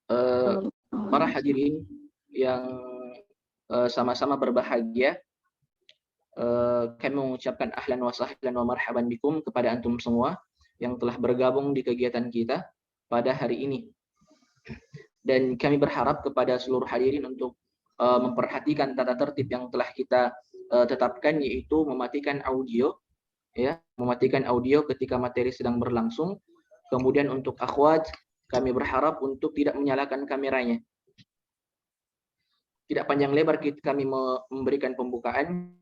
Para hadirin yang sama-sama berbahagia, kami mengucapkan ahlan wa sahlan wa marhaban bikum kepada antum semua yang telah bergabung di kegiatan kita pada hari ini. Dan kami berharap kepada seluruh hadirin untuk memperhatikan tata tertib yang telah kita tetapkan, yaitu mematikan audio, ya, mematikan audio ketika materi sedang berlangsung. Kemudian untuk akhwat, kami berharap untuk tidak menyalakan kameranya. Tidak panjang lebar kami memberikan pembukaan.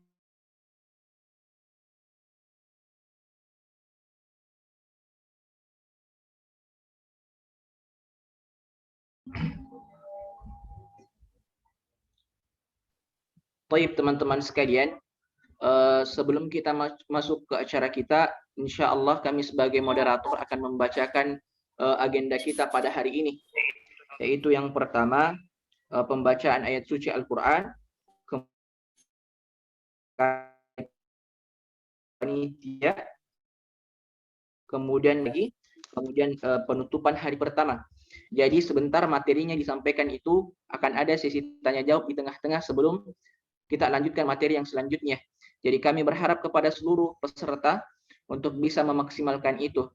Baik teman-teman sekalian, sebelum kita masuk ke acara kita, insya Allah kami sebagai moderator akan membacakan agenda kita pada hari ini, yaitu yang pertama pembacaan ayat suci Al-Quran, panitia, kemudian penutupan hari pertama. Jadi sebentar materinya disampaikan itu akan ada sesi tanya jawab di tengah-tengah sebelum kita lanjutkan materi yang selanjutnya. Jadi kami berharap kepada seluruh peserta untuk bisa memaksimalkan itu.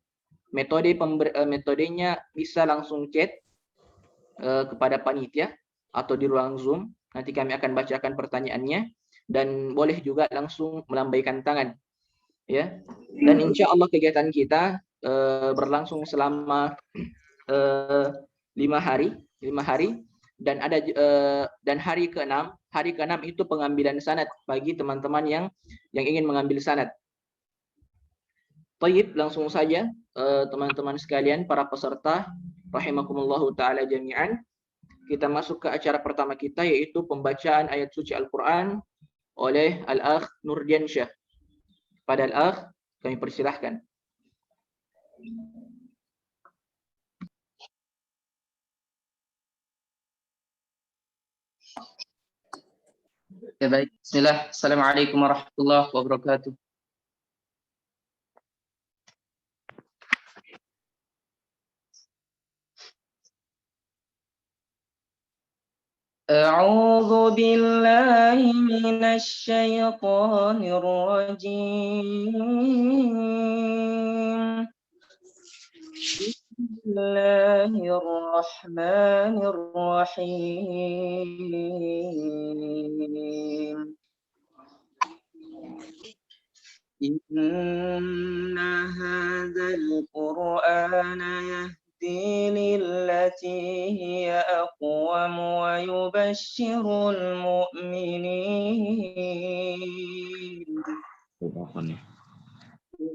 Metodenya bisa langsung chat kepada panitia atau di ruang Zoom. Nanti kami akan bacakan pertanyaannya dan boleh juga langsung melambaikan tangan. Ya. Dan insya Allah kegiatan kita berlangsung selama 5 hari dan hari ke-6 itu pengambilan sanad bagi teman-teman yang ingin mengambil sanad. Baik, langsung saja teman-teman sekalian, para peserta rahimakumullahu taala jami'an. Kita masuk ke acara pertama kita, yaitu pembacaan ayat suci Al-Qur'an oleh Al-Akh Nurdiansyah. Pada Al-Akh kami persilahkan. Ya baik, bismillah. Assalamualaikum warahmatullahi wabarakatuh. A'udzu billahi minasy syaithanir rajim. Bismillahirrahmanirrahim. Inna hadzal qur'ana yahdi lillati hiya aqwam wa yubashshirul mu'minin.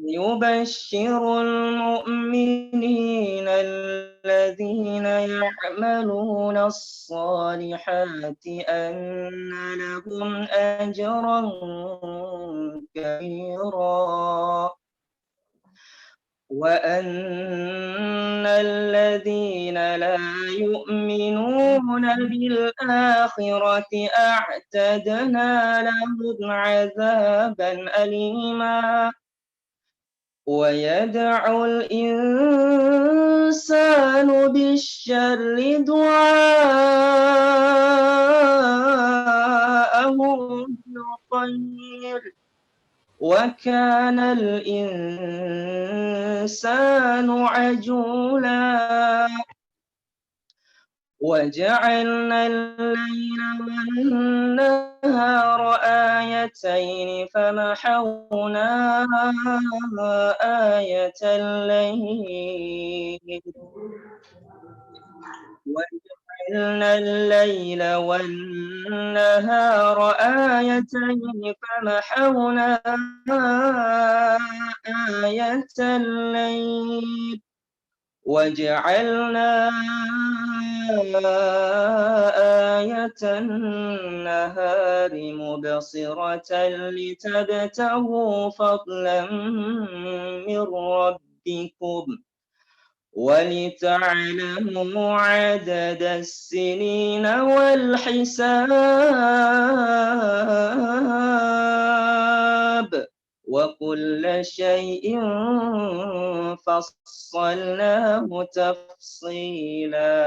يبشر المؤمنين الذين يعملون الصالحات أن لهم أجرا كبيرا وأن الذين لا يؤمنون بالآخرة أعتدنا لهم عذابا أليما ويدعو الإنسان بالشر دعاءه بالخير وكان الإنسان عجولا وجعلنا الليل والنهار آيتين فمحونا آية الليل وجعلنا الليل والنهار آيتين فمحونا آية الليل وجعلنا آية النهار مبصرة لتبتغوا فضلا من ربكم ولتعلموا عدد السنين والحساب وكل شيء فصلناه تفصيلا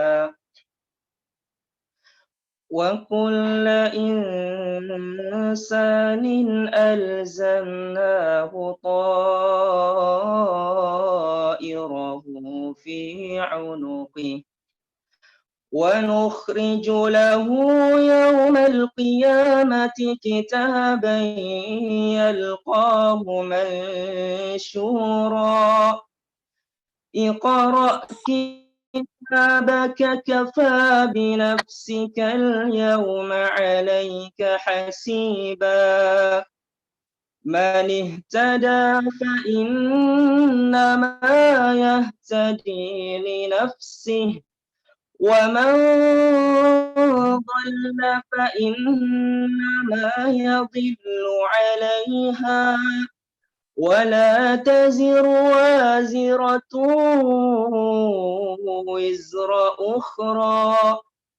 وكل إنسان ألزمناه طائره في عنقه ونخرج له يوم القيامة كتابا يلقاه منشورا اقرأ كتابك كفى بنفسك اليوم عليك حسيبا من اهتدى فإنما يهتدي لنفسه ومن ضل فإنما يضل عليها ولا تزر وازرة وزر أخرى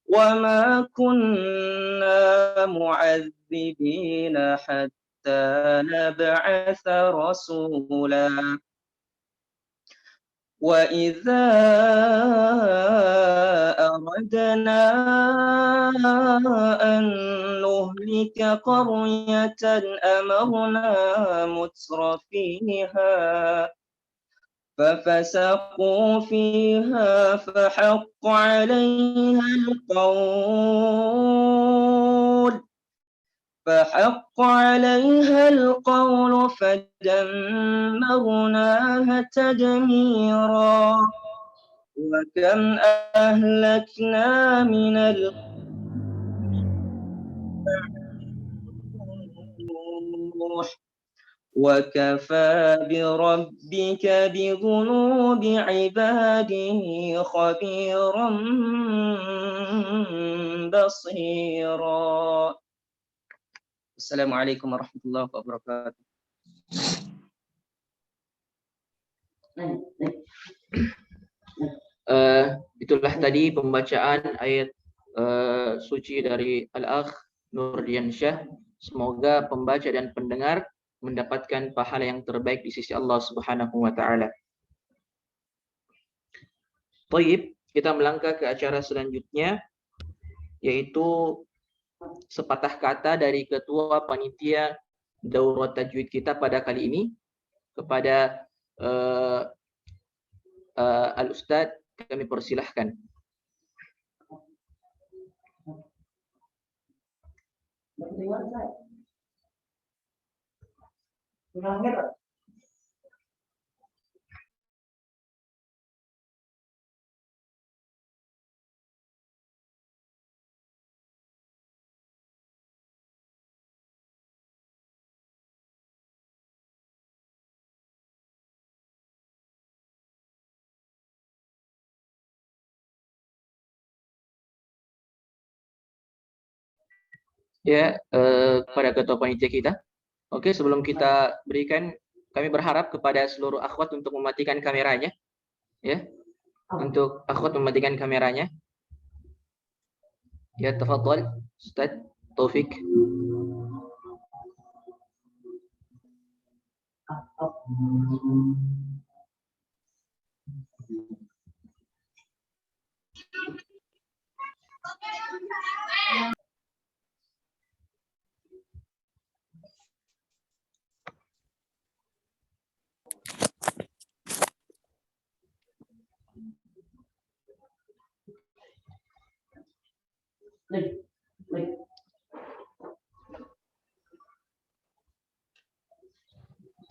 وما كنا معذبين حتى نبعث رسولا وإذا أردنا أن نهلك قرية أمرنا مترفيها ففسقوا فيها فحق عليها القول فدمرناها تدميرا وكم أهلكنا من القرون وكفى بربك بذنوب عباده خبيرا بصيرا. Assalamualaikum warahmatullahi wabarakatuh. Itulah tadi pembacaan ayat suci dari Al-Akh Nurdiansyah. Semoga pembaca dan pendengar mendapatkan pahala yang terbaik di sisi Allah Subhanahu wa taala. Baik, kita melangkah ke acara selanjutnya, yaitu sepatah kata dari ketua panitia Daurat Tajwid kita pada kali ini kepada Al-Ustadz, kami persilahkan. Ya, pada ketua panitia kita. Oke, sebelum kita berikan, kami berharap kepada seluruh akhwat untuk mematikan kameranya, ya, untuk akhwat mematikan kameranya. Ya, tafadhal, Ustaz Taufik.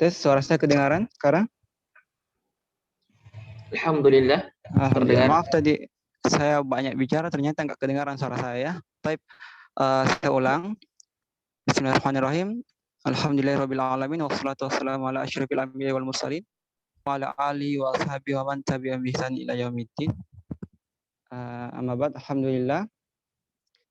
Tes, suara saya kedengaran sekarang? Alhamdulillah. Alhamdulillah. Maaf tadi saya banyak bicara ternyata nggak kedengaran suara saya. Baik, saya ulang. Bismillahirrahmanirrahim. Alhamdulillahirabbil alamin wassalatu wassalamu ala asyrofil anbiya'i wal mursalin wa ala alihi wa sahbihi wa man tabi'ahum bi ihsan ila yaumiddin. Amma ba'd, alhamdulillah.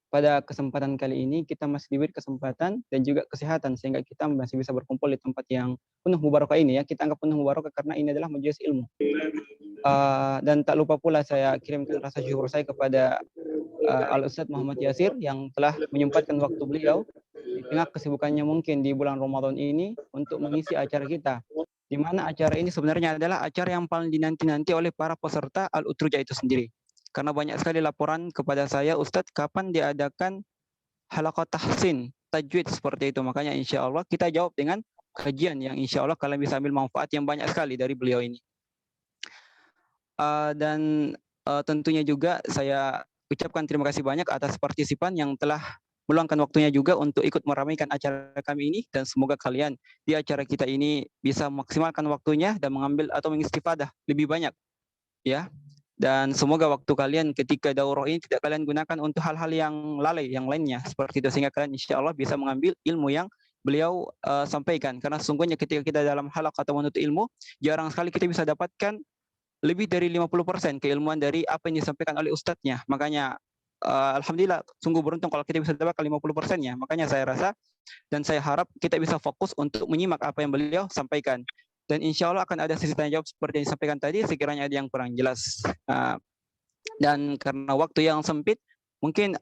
Pada kesempatan kali ini kita masih diberi kesempatan dan juga kesehatan sehingga kita masih bisa berkumpul di tempat yang penuh mubarakah ini ya. Kita anggap penuh mubarakah karena ini adalah majelis ilmu. Dan tak lupa pula saya kirimkan rasa syukur saya kepada Al-Ustadz Muhammad Yasir yang telah menyempatkan waktu beliau di tengah kesibukannya mungkin di bulan Ramadan ini untuk mengisi acara kita. Di mana acara ini sebenarnya adalah acara yang paling dinanti-nanti oleh para peserta Al-Utrujah itu sendiri. Karena banyak sekali laporan kepada saya, Ustadz, kapan diadakan halaqah tahsin, tajwid seperti itu. Makanya insya Allah kita jawab dengan kajian yang insya Allah kalian bisa ambil manfaat yang banyak sekali dari beliau ini. Dan tentunya juga saya ucapkan terima kasih banyak atas partisipan yang telah meluangkan waktunya juga untuk ikut meramaikan acara kami ini, dan semoga kalian di acara kita ini bisa memaksimalkan waktunya dan mengambil atau mengistifadah lebih banyak ya. Dan semoga waktu kalian ketika daurah ini tidak kalian gunakan untuk hal-hal yang lalai yang lainnya seperti itu, sehingga kalian insya Allah bisa mengambil ilmu yang beliau sampaikan. Karena sesungguhnya ketika kita dalam halaqah atau menuntut ilmu, jarang sekali kita bisa dapatkan lebih dari 50% keilmuan dari apa yang disampaikan oleh ustadznya. Makanya alhamdulillah sungguh beruntung kalau kita bisa dapatkan 50%-nya. Makanya saya rasa dan saya harap kita bisa fokus untuk menyimak apa yang beliau sampaikan. Dan insya Allah akan ada sesi tanya jawab seperti yang disampaikan tadi, sekiranya ada yang kurang jelas. Dan karena waktu yang sempit, mungkin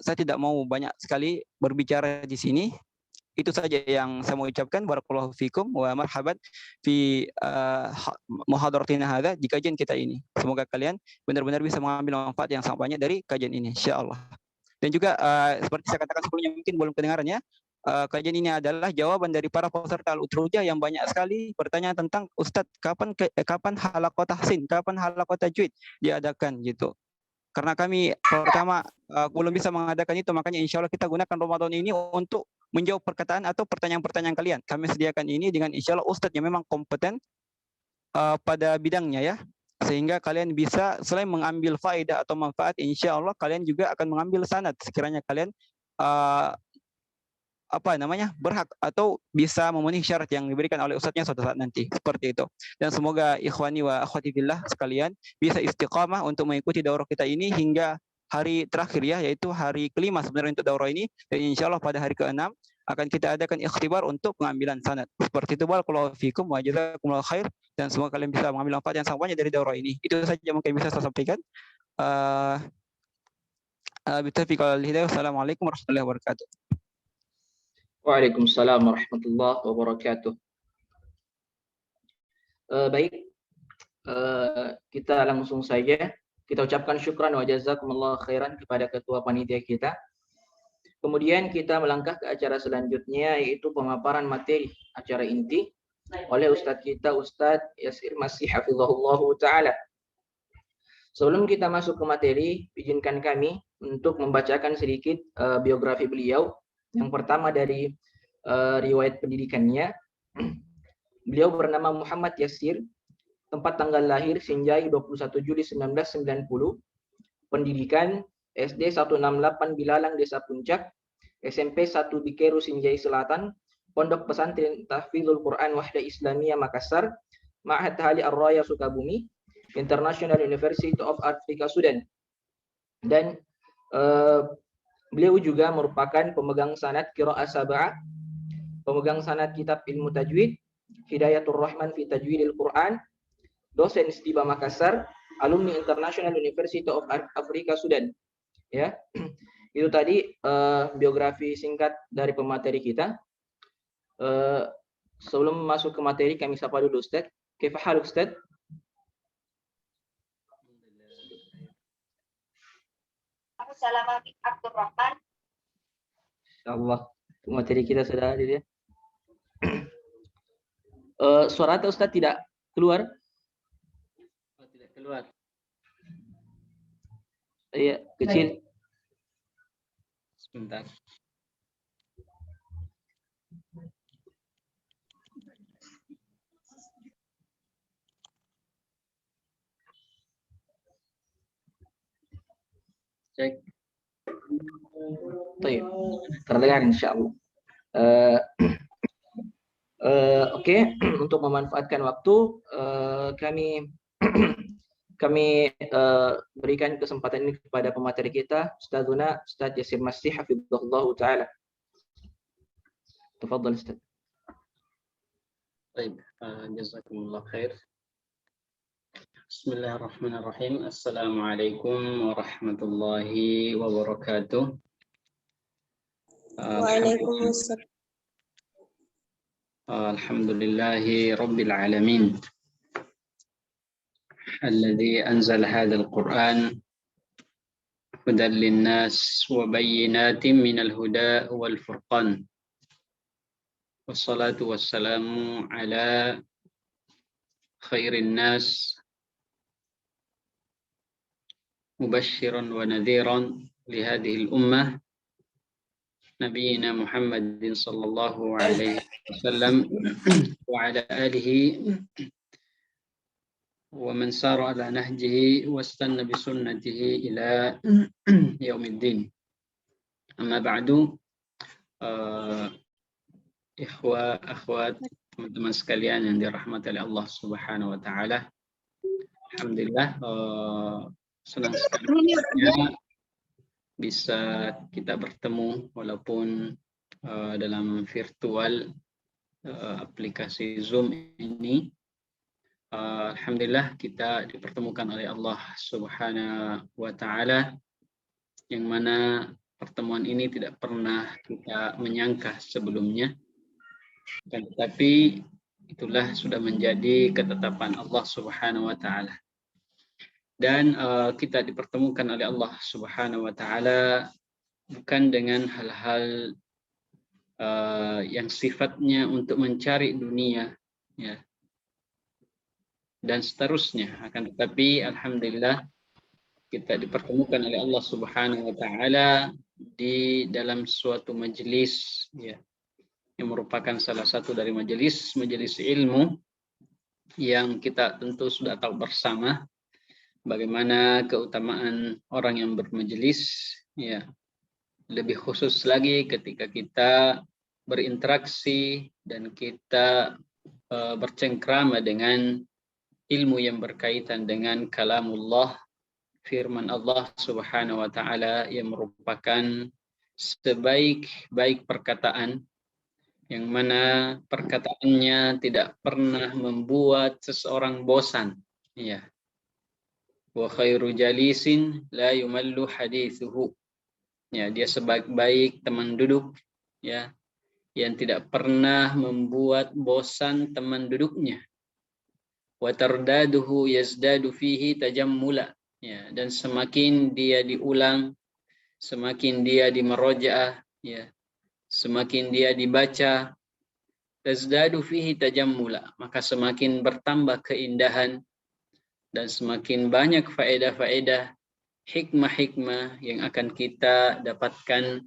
saya tidak mau banyak sekali berbicara di sini. Itu saja yang saya mau ucapkan. Barakallahu fikum wa marhaban fi muhadaratina hadza, di kajian kita ini. Semoga kalian benar-benar bisa mengambil manfaat yang sangat banyak dari kajian ini insyaallah. Dan juga seperti saya katakan sebelumnya, mungkin belum kedengaran ya, kajian ini adalah jawaban dari para peserta Al-Utrujah yang banyak sekali bertanya tentang Ustadz kapan halaqah tahsin, kapan halaqah tajwid diadakan gitu. Karena kami pertama belum bisa mengadakan itu, makanya insya Allah kita gunakan Ramadan ini untuk menjawab perkataan atau pertanyaan-pertanyaan kalian. Kami sediakan ini dengan insya Allah Ustadz yang memang kompeten pada bidangnya ya, sehingga kalian bisa selain mengambil faedah atau manfaat, insya Allah kalian juga akan mengambil sanad sekiranya kalian berhak atau bisa memenuhi syarat yang diberikan oleh ustadznya suatu saat nanti, seperti itu. Dan semoga ikhwani wa akhwati fillah sekalian bisa istiqamah untuk mengikuti daurah kita ini hingga hari terakhir ya, yaitu hari kelima sebenarnya untuk daurah ini, dan insya Allah pada hari ke-6 akan kita adakan ikhtibar untuk pengambilan sanad. Seperti itu. Barakallahu fikum wa jazakumullahu khair, dan semoga kalian bisa mengambil manfaat yang sangat banyak dari daurah ini. Itu saja mungkin bisa saya sampaikan. Bitaufiq wal hidayah. Wassalamualaikum warahmatullahi wabarakatuh. Waalaikumsalam warahmatullahi wabarakatuh. Baik, kita langsung saja. Kita ucapkan syukran wa jazakumullah khairan kepada ketua panitia kita. Kemudian kita melangkah ke acara selanjutnya, yaitu pemaparan materi acara inti oleh Ustadz kita, Ustadz Yasir Masih Hafizahullah Ta'ala. Sebelum kita masuk ke materi, izinkan kami untuk membacakan sedikit biografi beliau. Yang pertama dari riwayat pendidikannya. Beliau bernama Muhammad Yasir, tempat tanggal lahir Sinjai 21 Juli 1990, pendidikan SD 168 Bilalang Desa Puncak, SMP 1 Bikeru Sinjai Selatan, Pondok Pesantren Tahfidzul Quran Wahda Islamiyah Makassar, Ma'had Hali Ar-Raya Sukabumi, International University of Africa Sudan. Dan beliau juga merupakan pemegang sanad Qiraah Sab'ah, pemegang sanad kitab ilmu tajwid, Hidayatul Rahman fi Tajwidil Quran, dosen Stiba Makassar, alumni International University of Africa Sudan. Ya, itu tadi biografi singkat dari pemateri kita. Sebelum masuk ke materi, kami sapa dulu Ustaz. Kaifa hal Ustaz? Assalamualaikum Abdurrahman. Insyaallah materi kita sudah hadir ya. Suara Ustaz tidak keluar? Oh, tidak keluar. Iya, kecil. Sebentar. Cek. Baik, terdengar insyaallah. Oke, untuk memanfaatkan waktu, kami berikan kesempatan ini kepada pemateri kita, Ustadzuna Ustadz Yasir Masih Hafizahullah Ta'ala. Tafadhal Ustadz. Baik, jazakumullah khair. Bismillahirrahmanirrahim. Assalamualaikum warahmatullahi wabarakatuh. Waalaikumsalam. Alhamdulillahi Rabbil Alamin. Alladhi anzal hadha al-Quran هدى للناس وبينات من الهدى والفرقان والصلاة والسلام على خير الناس مبشرا ونذيرا لهذه الأمة نبينا محمد صلى الله عليه وسلم وعلى آله ومن سار على نهجه واستنى بسنته إلى يوم الدين. أما بعد, ikhwah, akhwat, teman-teman sekalian yang dirahmati oleh Allah Subhanahu wa taala. Alhamdulillah, senang sekali bisa kita bertemu walaupun dalam virtual aplikasi Zoom ini. Alhamdulillah kita dipertemukan oleh Allah Subhanahu wa taala, yang mana pertemuan ini tidak pernah kita menyangka sebelumnya, dan tetapi itulah sudah menjadi ketetapan Allah Subhanahu wa taala. Dan kita dipertemukan oleh Allah Subhanahu wa taala bukan dengan hal-hal yang sifatnya untuk mencari dunia, ya, dan seterusnya, akan tetapi alhamdulillah kita dipertemukan oleh Allah Subhanahu wa taala di dalam suatu majelis, ya, yang merupakan salah satu dari majelis ilmu yang kita tentu sudah tahu bersama bagaimana keutamaan orang yang bermajelis, ya, lebih khusus lagi ketika kita berinteraksi dan kita bercengkrama dengan ilmu yang berkaitan dengan kalamullah, firman Allah Subhanahu wa taala, yang merupakan sebaik-baik perkataan, yang mana perkataannya tidak pernah membuat seseorang bosan, ya. Wa khairu jalisin la yumallu hadithuhu, ya, dia sebaik-baik teman duduk, ya, yang tidak pernah membuat bosan teman duduknya. Wa tardaduhu yazdadu fihi tajammula, ya, dan semakin dia diulang, semakin dia dimerojaah, ya, semakin dia dibaca, tazdadu fihi tajammula, maka semakin bertambah keindahan dan semakin banyak faedah-faedah, hikmah-hikmah yang akan kita dapatkan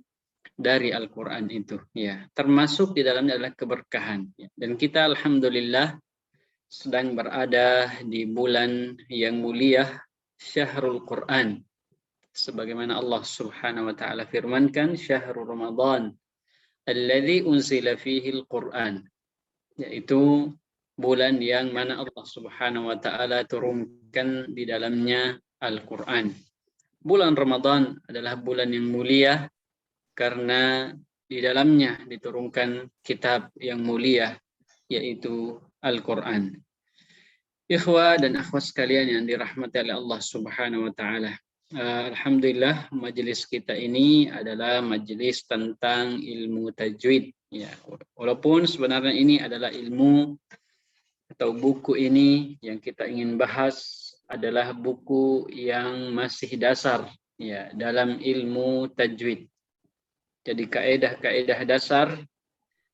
dari Al-Quran itu, ya, termasuk di dalamnya adalah keberkahan, ya. Dan kita alhamdulillah sedang berada di bulan yang mulia, Syahrul Quran, sebagaimana Allah Subhanahu wa taala firmankan, Syahrul Ramadan alladzi unzila fihi al-Quran, yaitu bulan yang mana Allah Subhanahu wa taala turunkan di dalamnya Al-Quran. Bulan Ramadan adalah bulan yang mulia karena di dalamnya diturunkan kitab yang mulia, yaitu Al-Quran. Ikhwah dan akhwat sekalian yang dirahmati oleh Allah Subhanahu wa taala. Alhamdulillah majelis kita ini adalah majelis tentang ilmu tajwid, ya. Walaupun sebenarnya ini adalah ilmu atau buku ini yang kita ingin bahas adalah buku yang masih dasar, ya, dalam ilmu tajwid. Jadi kaedah-kaedah dasar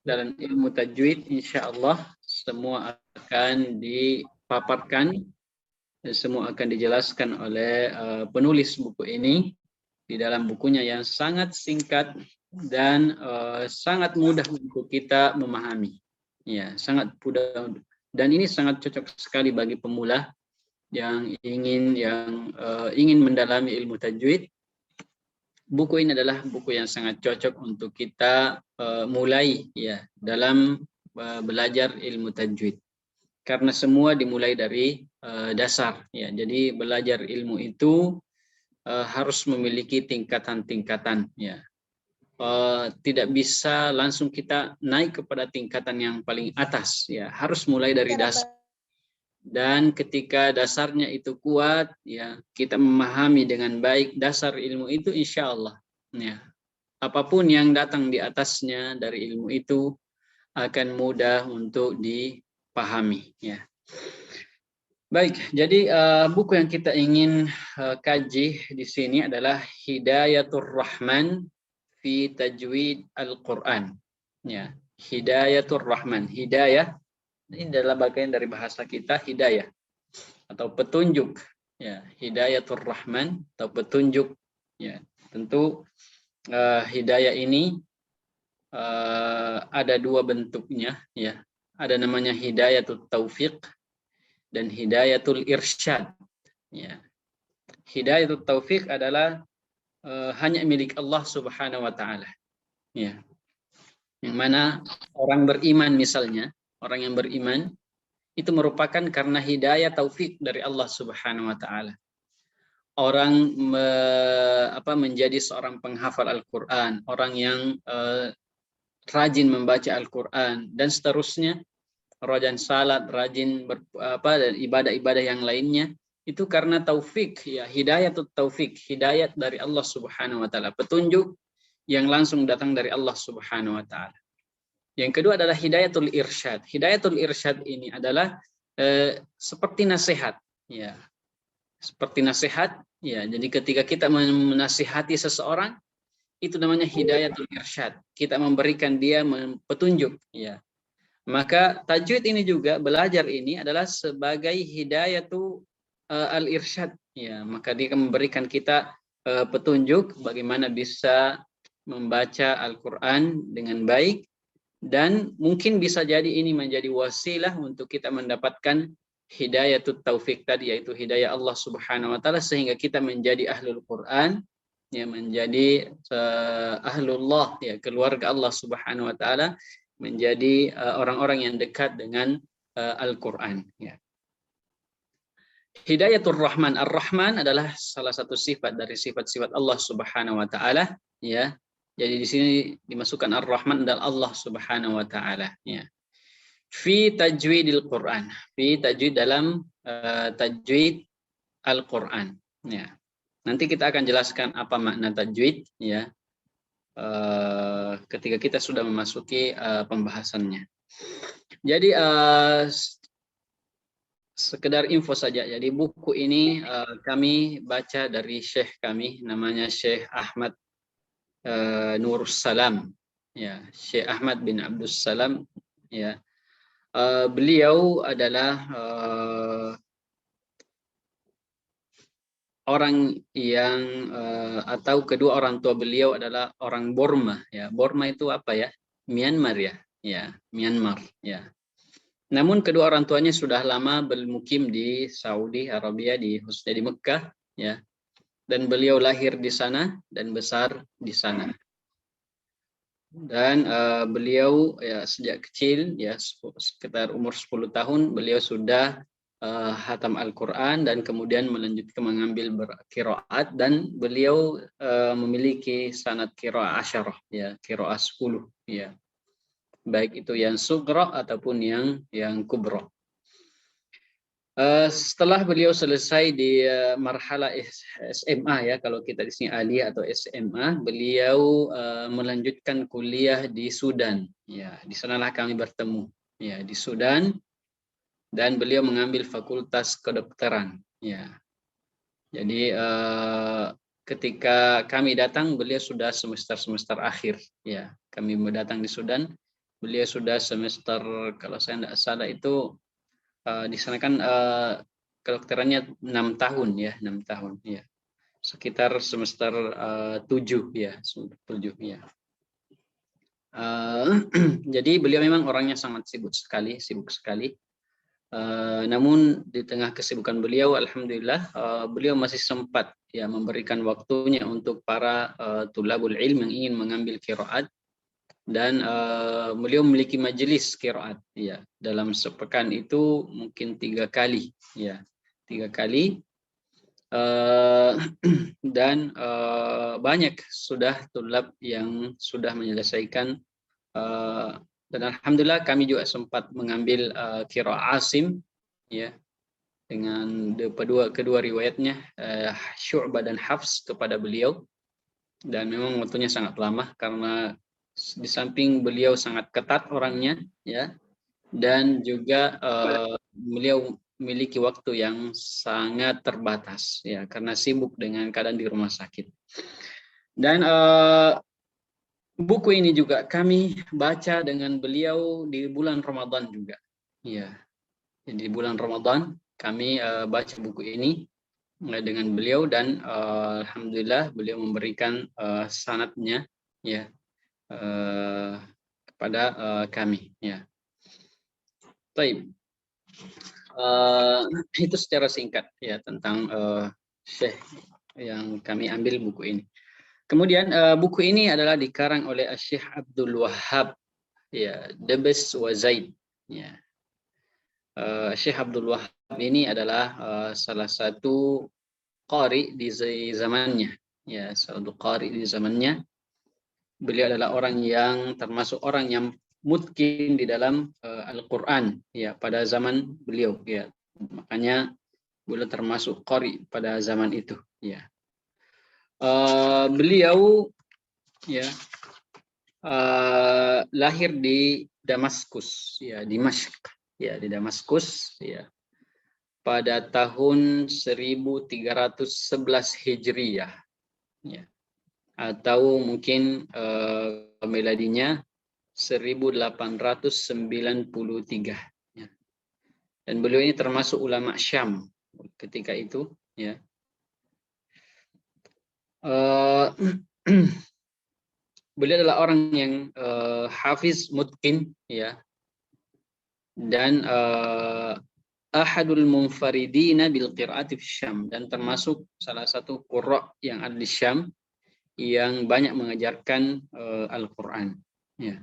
dalam ilmu tajwid insyaallah semua akan dipaparkan dan semua akan dijelaskan oleh penulis buku ini di dalam bukunya yang sangat singkat dan sangat mudah untuk kita memahami, ya, sangat mudah, dan ini sangat cocok sekali bagi pemula yang ingin mendalami ilmu tajwid. Buku ini adalah buku yang sangat cocok untuk kita mulai, ya, dalam belajar ilmu tajwid, karena semua dimulai dari dasar, ya. Jadi belajar ilmu itu harus memiliki tingkatan-tingkatan, ya. Tidak bisa langsung kita naik kepada tingkatan yang paling atas, ya. Harus mulai dari dasar. Dan ketika dasarnya itu kuat, ya, kita memahami dengan baik dasar ilmu itu, insya Allah, ya, apapun yang datang di atasnya dari ilmu itu akan mudah untuk dipahami, ya. Baik, jadi buku yang kita ingin kaji di sini adalah Hidayatur Rahman fi Tajwid Al-Quran. Ya, Hidayatur Rahman. Hidayah ini adalah bagian dari bahasa kita, hidayah atau petunjuk. Ya, Hidayatur Rahman atau petunjuk. Ya, tentu hidayah ini ada dua bentuknya. Ya, ada namanya Hidayatul Taufiq dan Hidayatul Irsyad. Ya. Hidayatul Taufik adalah hanya milik Allah Subhanahu wa taala. Ya. Yang mana orang beriman misalnya, orang yang beriman itu merupakan karena hidayah taufik dari Allah Subhanahu wa taala. Orang menjadi seorang penghafal Al-Qur'an, orang yang rajin membaca Al-Qur'an dan seterusnya, rajin salat, rajin dan ibadah-ibadah yang lainnya, itu karena taufik, ya, hidayatul taufik, hidayat dari Allah Subhanahu wa taala, petunjuk yang langsung datang dari Allah Subhanahu wa taala. Yang kedua adalah hidayatul irsyad. Hidayatul irsyad ini adalah seperti nasihat, ya. Seperti nasihat, ya. Jadi ketika kita menasihati seseorang, itu namanya hidayatul irsyad. Kita memberikan dia petunjuk, ya. Maka tajwid ini juga, belajar ini adalah sebagai hidayatu al-irsyad. Ya, maka dia memberikan kita petunjuk bagaimana bisa membaca Al-Quran dengan baik, dan mungkin bisa jadi ini menjadi wasilah untuk kita mendapatkan hidayatut taufik tadi, yaitu hidayah Allah Subhanahu wa taala, sehingga kita menjadi ahlul Quran, ya, menjadi ahlullah, ya, keluarga Allah Subhanahu wa taala, menjadi orang-orang yang dekat dengan Al-Quran. Ya. Hidayatul Rahman. Ar-Rahman adalah salah satu sifat dari sifat-sifat Allah Subhanahu wa taala, ya. Jadi di sini dimasukkan Ar-Rahman adalah Allah Subhanahu wa taala, ya. Fi tajwidil Quran. Fi tajwid, dalam tajwid Al-Quran, ya. Nanti kita akan jelaskan apa makna tajwid, ya. Ketika kita sudah memasuki pembahasannya. Jadi sekedar info saja. Jadi buku ini kami baca dari Syekh kami, namanya Syekh Ahmad Nurus Salam, ya, Syekh Ahmad bin Abdus Salam, ya. Beliau adalah orang yang atau kedua orang tua beliau adalah orang Burma, ya. Burma itu apa, ya? Myanmar, ya. Ya, Myanmar, ya. Namun kedua orang tuanya sudah lama bermukim di Saudi Arabia, khususnya di Mekah, ya. Dan beliau lahir di sana dan besar di sana. Dan beliau, ya, sejak kecil, ya, sekitar umur 10 tahun beliau sudah hatam Al-Quran dan kemudian melanjutkan mengambil qiraat, dan beliau memiliki sanad qiraah asyarah, ya, qiraah 10, ya. Baik itu yang sugra ataupun yang kubra. Setelah beliau selesai di marhala SMA, ya, kalau kita di sini aliyah atau SMA, beliau melanjutkan kuliah di Sudan, ya. Di sanalah kami bertemu, ya, di Sudan, dan beliau mengambil fakultas kedokteran, ya. Jadi ketika kami datang, beliau sudah semester akhir, ya. Kami datang di Sudan, beliau sudah semester, kalau saya tidak salah itu di sana kan kedokterannya 6 tahun, ya, 6 tahun, ya. Sekitar semester 7, ya, semester 7, ya. Jadi beliau memang orangnya sangat sibuk sekali. Namun di tengah kesibukan beliau, alhamdulillah, beliau masih sempat, ya, memberikan waktunya untuk para tulabul ilm yang ingin mengambil qiraat, dan beliau memiliki majelis qiraat, ya. Dalam sepekan itu mungkin 3 kali, ya, 3 kali, dan banyak sudah tulab yang sudah menyelesaikan, dan alhamdulillah kami juga sempat mengambil qiraah Asim, ya, dengan kedua riwayatnya, Syu'bah dan Hafs kepada beliau, dan memang waktunya sangat lama karena di samping beliau sangat ketat orangnya, ya, dan juga beliau memiliki waktu yang sangat terbatas ya karena sibuk dengan keadaan di rumah sakit. Dan buku ini juga kami baca dengan beliau di bulan Ramadan juga. Ya. Jadi di bulan Ramadan kami baca buku ini dengan beliau dan alhamdulillah beliau memberikan sanadnya ya kepada kami ya. Baik. Itu secara singkat ya tentang Syekh yang kami ambil buku ini. Kemudian buku ini adalah dikarang oleh Syekh Abdul Wahhab ya, Debes wa Zaid ya. Syekh Abdul Wahhab ini adalah salah satu qari di zamannya ya, satu qari di zamannya. Beliau adalah orang yang termasuk orang yang mutkin di dalam Al-Qur'an ya pada zaman beliau ya. Makanya beliau termasuk qari pada zaman itu ya. Beliau ya lahir di Damaskus ya, di Dimashq ya, di Damaskus ya pada tahun 1311 Hijriyah ya, atau mungkin miladinya 1893 ya. Dan beliau ini termasuk ulama Syam ketika itu ya. Beliau adalah orang yang hafiz mutqin ya, dan ahadul munfaridina bil qiraati fi Syam, dan termasuk salah satu qurra yang ada di Syam yang banyak mengajarkan Al-Qur'an ya.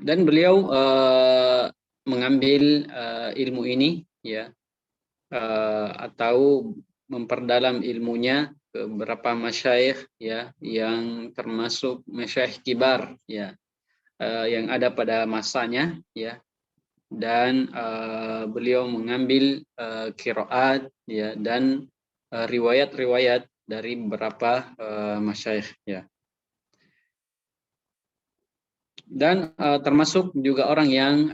Dan beliau mengambil ilmu ini ya, atau memperdalam ilmunya ke beberapa masyayikh ya yang termasuk masyayikh kibar ya yang ada pada masanya ya, dan beliau mengambil qiraat ya dan riwayat-riwayat dari beberapa masyayikh ya. Dan termasuk juga orang yang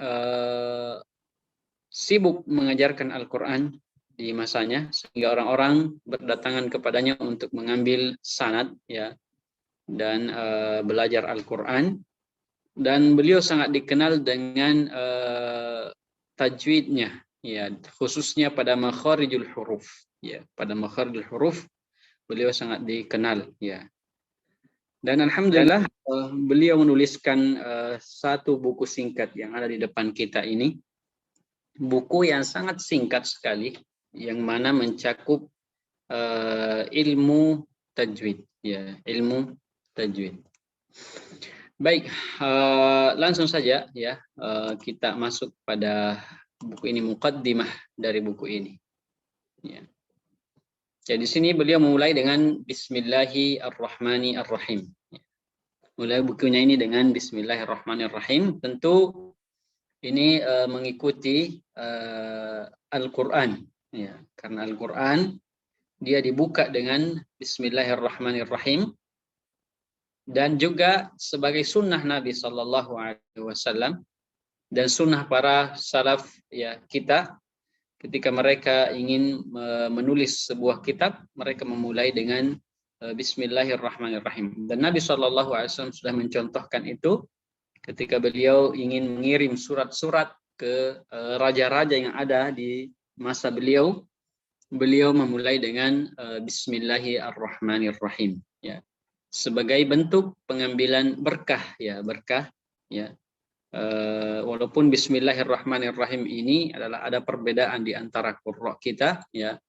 sibuk mengajarkan Al-Qur'an di masanya, sehingga orang-orang berdatangan kepadanya untuk mengambil sanad ya dan belajar Al-Qur'an. Dan beliau sangat dikenal dengan tajwidnya ya, khususnya pada makharijul huruf ya, pada makharijul huruf beliau sangat dikenal ya. Dan alhamdulillah beliau menuliskan satu buku singkat yang ada di depan kita ini, buku yang sangat singkat sekali, yang mana mencakup ilmu tajwid ya, ilmu tajwid. Baik, langsung saja ya kita masuk pada buku ini, muqaddimah dari buku ini ya. Jadi di sini beliau memulai dengan Bismillahirrahmanirrahim. Mulai bukunya ini dengan Bismillahirrahmanirrahim. Tentu ini mengikuti Al-Quran ya, karena Al-Quran dia dibuka dengan Bismillahirrahmanirrahim, dan juga sebagai sunnah Nabi SAW dan sunnah para salaf ya kita, ketika mereka ingin menulis sebuah kitab, mereka memulai dengan Bismillahirrahmanirrahim. Dan Nabi SAW sudah mencontohkan itu ketika beliau ingin mengirim surat-surat ke raja-raja yang ada di masa beliau, beliau memulai dengan Bismillahirrahmanirrahim ya, sebagai bentuk pengambilan berkah ya, berkah ya. Walaupun Bismillahirrahmanirrahim ini adalah ada perbedaan di antara qurra kita ya,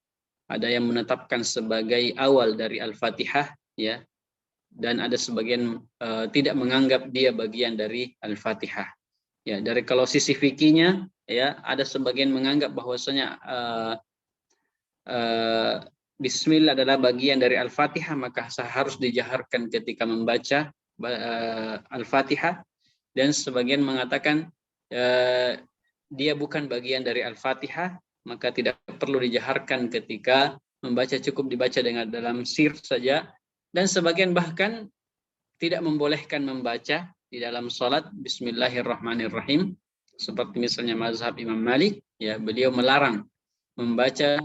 ada yang menetapkan sebagai awal dari Al-Fatihah ya, dan ada sebagian tidak menganggap dia bagian dari Al-Fatihah ya. Dari kalau sisi fikihnya ya, ada sebagian menganggap bahwasanya Bismillah adalah bagian dari Al-Fatihah, maka harus dijaharkan ketika membaca Al-Fatihah. Dan sebagian mengatakan dia bukan bagian dari Al-Fatihah, maka tidak perlu dijaharkan ketika membaca, cukup dibaca dengan dalam sir saja. Dan sebagian bahkan tidak membolehkan membaca di dalam salat Bismillahirrahmanirrahim, seperti misalnya mazhab Imam Malik, ya, beliau melarang membaca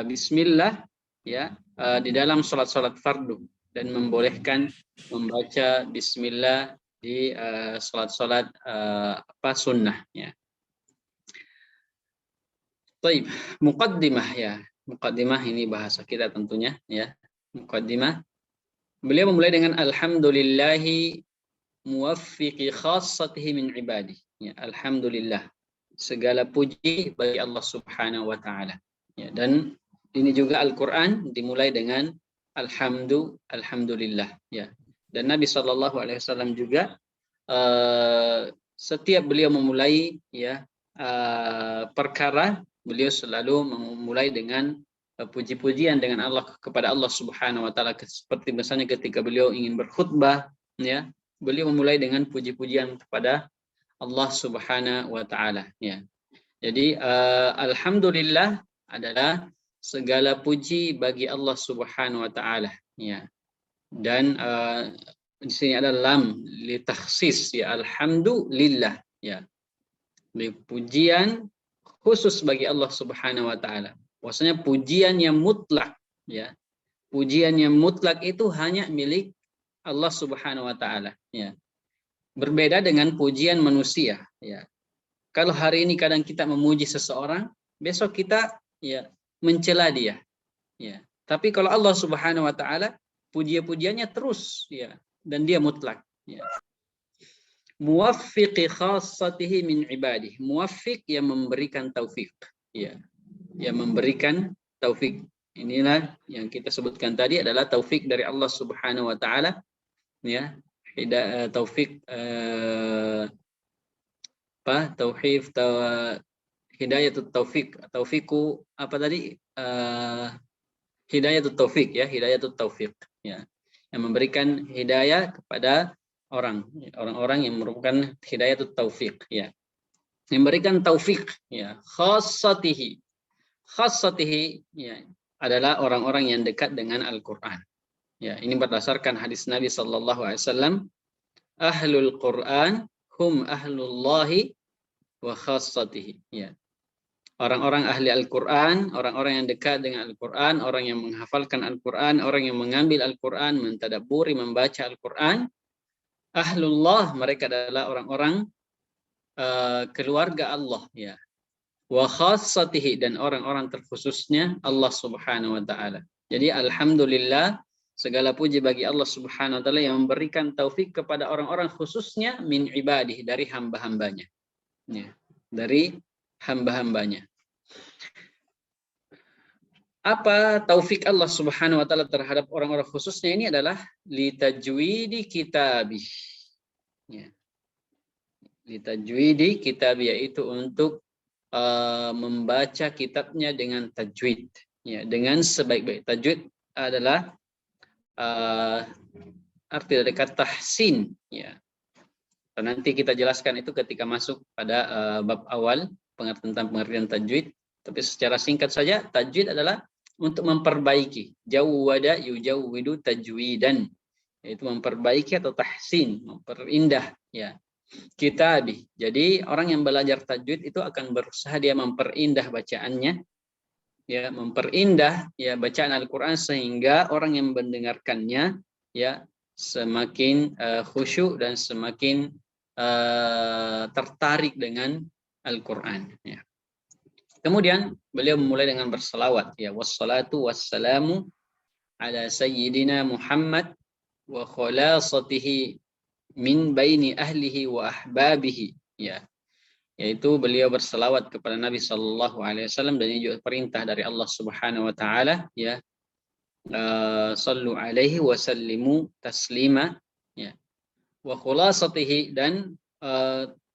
Bismillah, ya, di dalam salat-salat fardu, dan membolehkan membaca Bismillah di salat-salat sunnah, ya. Baik, muqaddimah, ya. Muqaddimah ini bahasa kita tentunya, ya. Muqaddimah. Beliau memulai dengan alhamdulillahi muwaffiqi khassatihi min ibadi. Ya, alhamdulillah. Segala puji bagi Allah Subhanahu wa taala. Ya, dan ini juga Al-Qur'an dimulai dengan alhamdulillah, ya. Dan Nabi Shallallahu alaihi wasallam juga setiap beliau memulai, ya, perkara, beliau selalu memulai dengan puji-pujian dengan Allah, kepada Allah Subhanahu wa taala, seperti misalnya ketika beliau ingin berkhutbah, ya, beliau memulai dengan puji-pujian kepada Allah Subhanahu wa taala, ya. Jadi alhamdulillah adalah segala puji bagi Allah Subhanahu wa taala, ya. Dan di sini ada lam li takhsis, ya, alhamdulillah, ya. Pujian khusus bagi Allah Subhanahu wa taala. Maksudnya pujian yang mutlak, ya. Pujian yang mutlak itu hanya milik Allah Subhanahu wa taala, ya. Berbeda dengan pujian manusia, ya. Kalau hari ini kadang kita memuji seseorang, besok kita, ya, mencela dia, ya. Tapi kalau Allah Subhanahu wa taala, pujian-pujiannya terus, ya, dan dia mutlak, ya. Muwaffiqi khassatihi min ibadihi. Muwaffiq, yang memberikan taufik, ya. Yang memberikan taufik. Inilah yang kita sebutkan tadi adalah taufik dari Allah Subhanahu wa taala, ya. Taufik hidayatut taufik, taufiku apa tadi? Hidayatut taufik, ya, hidayatut taufik, ya. Yang memberikan hidayah kepada orang-orang yang merupakan hidayatut taufik, ya. Yang memberikan taufik, ya, khassatihi. Khassatihi, ya, adalah orang-orang yang dekat dengan Al-Qur'an. Ya, ini berdasarkan hadis Nabi sallallahu alaihi wasallam, ahlul Qur'an hum ahlullahi wa khassatihi, ya. Orang-orang ahli Al-Qur'an, orang-orang yang dekat dengan Al-Qur'an, orang yang menghafalkan Al-Qur'an, orang yang mengambil Al-Qur'an, mentadabburi, membaca Al-Qur'an. Ahlullah, mereka adalah orang-orang keluarga Allah, ya. Wa khassatihi, dan orang-orang terkhususnya Allah Subhanahu wa taala. Jadi alhamdulillah, segala puji bagi Allah Subhanahu wa taala yang memberikan taufik kepada orang-orang khususnya min ibadih, dari hamba-hambanya, ya, dari hamba-hambanya. Apa taufik Allah Subhanahu wa taala terhadap orang-orang khususnya ini adalah li tajwidi kitabih, ya. Li tajwidi kitabih, yaitu untuk membaca kitabnya dengan tajwid, ya, dengan sebaik-baik. Tajwid adalah arti dari kata tahsin, ya. Dan nanti kita jelaskan itu ketika masuk pada bab awal tentang pengertian tajwid. Tapi secara singkat saja, tajwid adalah untuk memperbaiki. Jawwada yujawwidu tajwidan, yaitu memperbaiki atau tahsin, memperindah, ya, kitabih. Jadi orang yang belajar tajwid itu akan berusaha dia memperindah bacaannya, ya, memperindah, ya, bacaan Al-Qur'an, sehingga orang yang mendengarkannya, ya, semakin khusyuk dan semakin tertarik dengan Al-Qur'an, ya. Kemudian beliau memulai dengan berselawat, ya, wassalatu wassalamu ala sayyidina Muhammad wa khalasatihi min baini ahlihi wa ahbabihi, ya. Yaitu beliau berselawat kepada Nabi sallallahu alaihi wasallam, dan ini juga perintah dari Allah Subhanahu wa taala, ya. Sallu alaihi wa sallimu taslima, ya. Wa khulasatihi, dan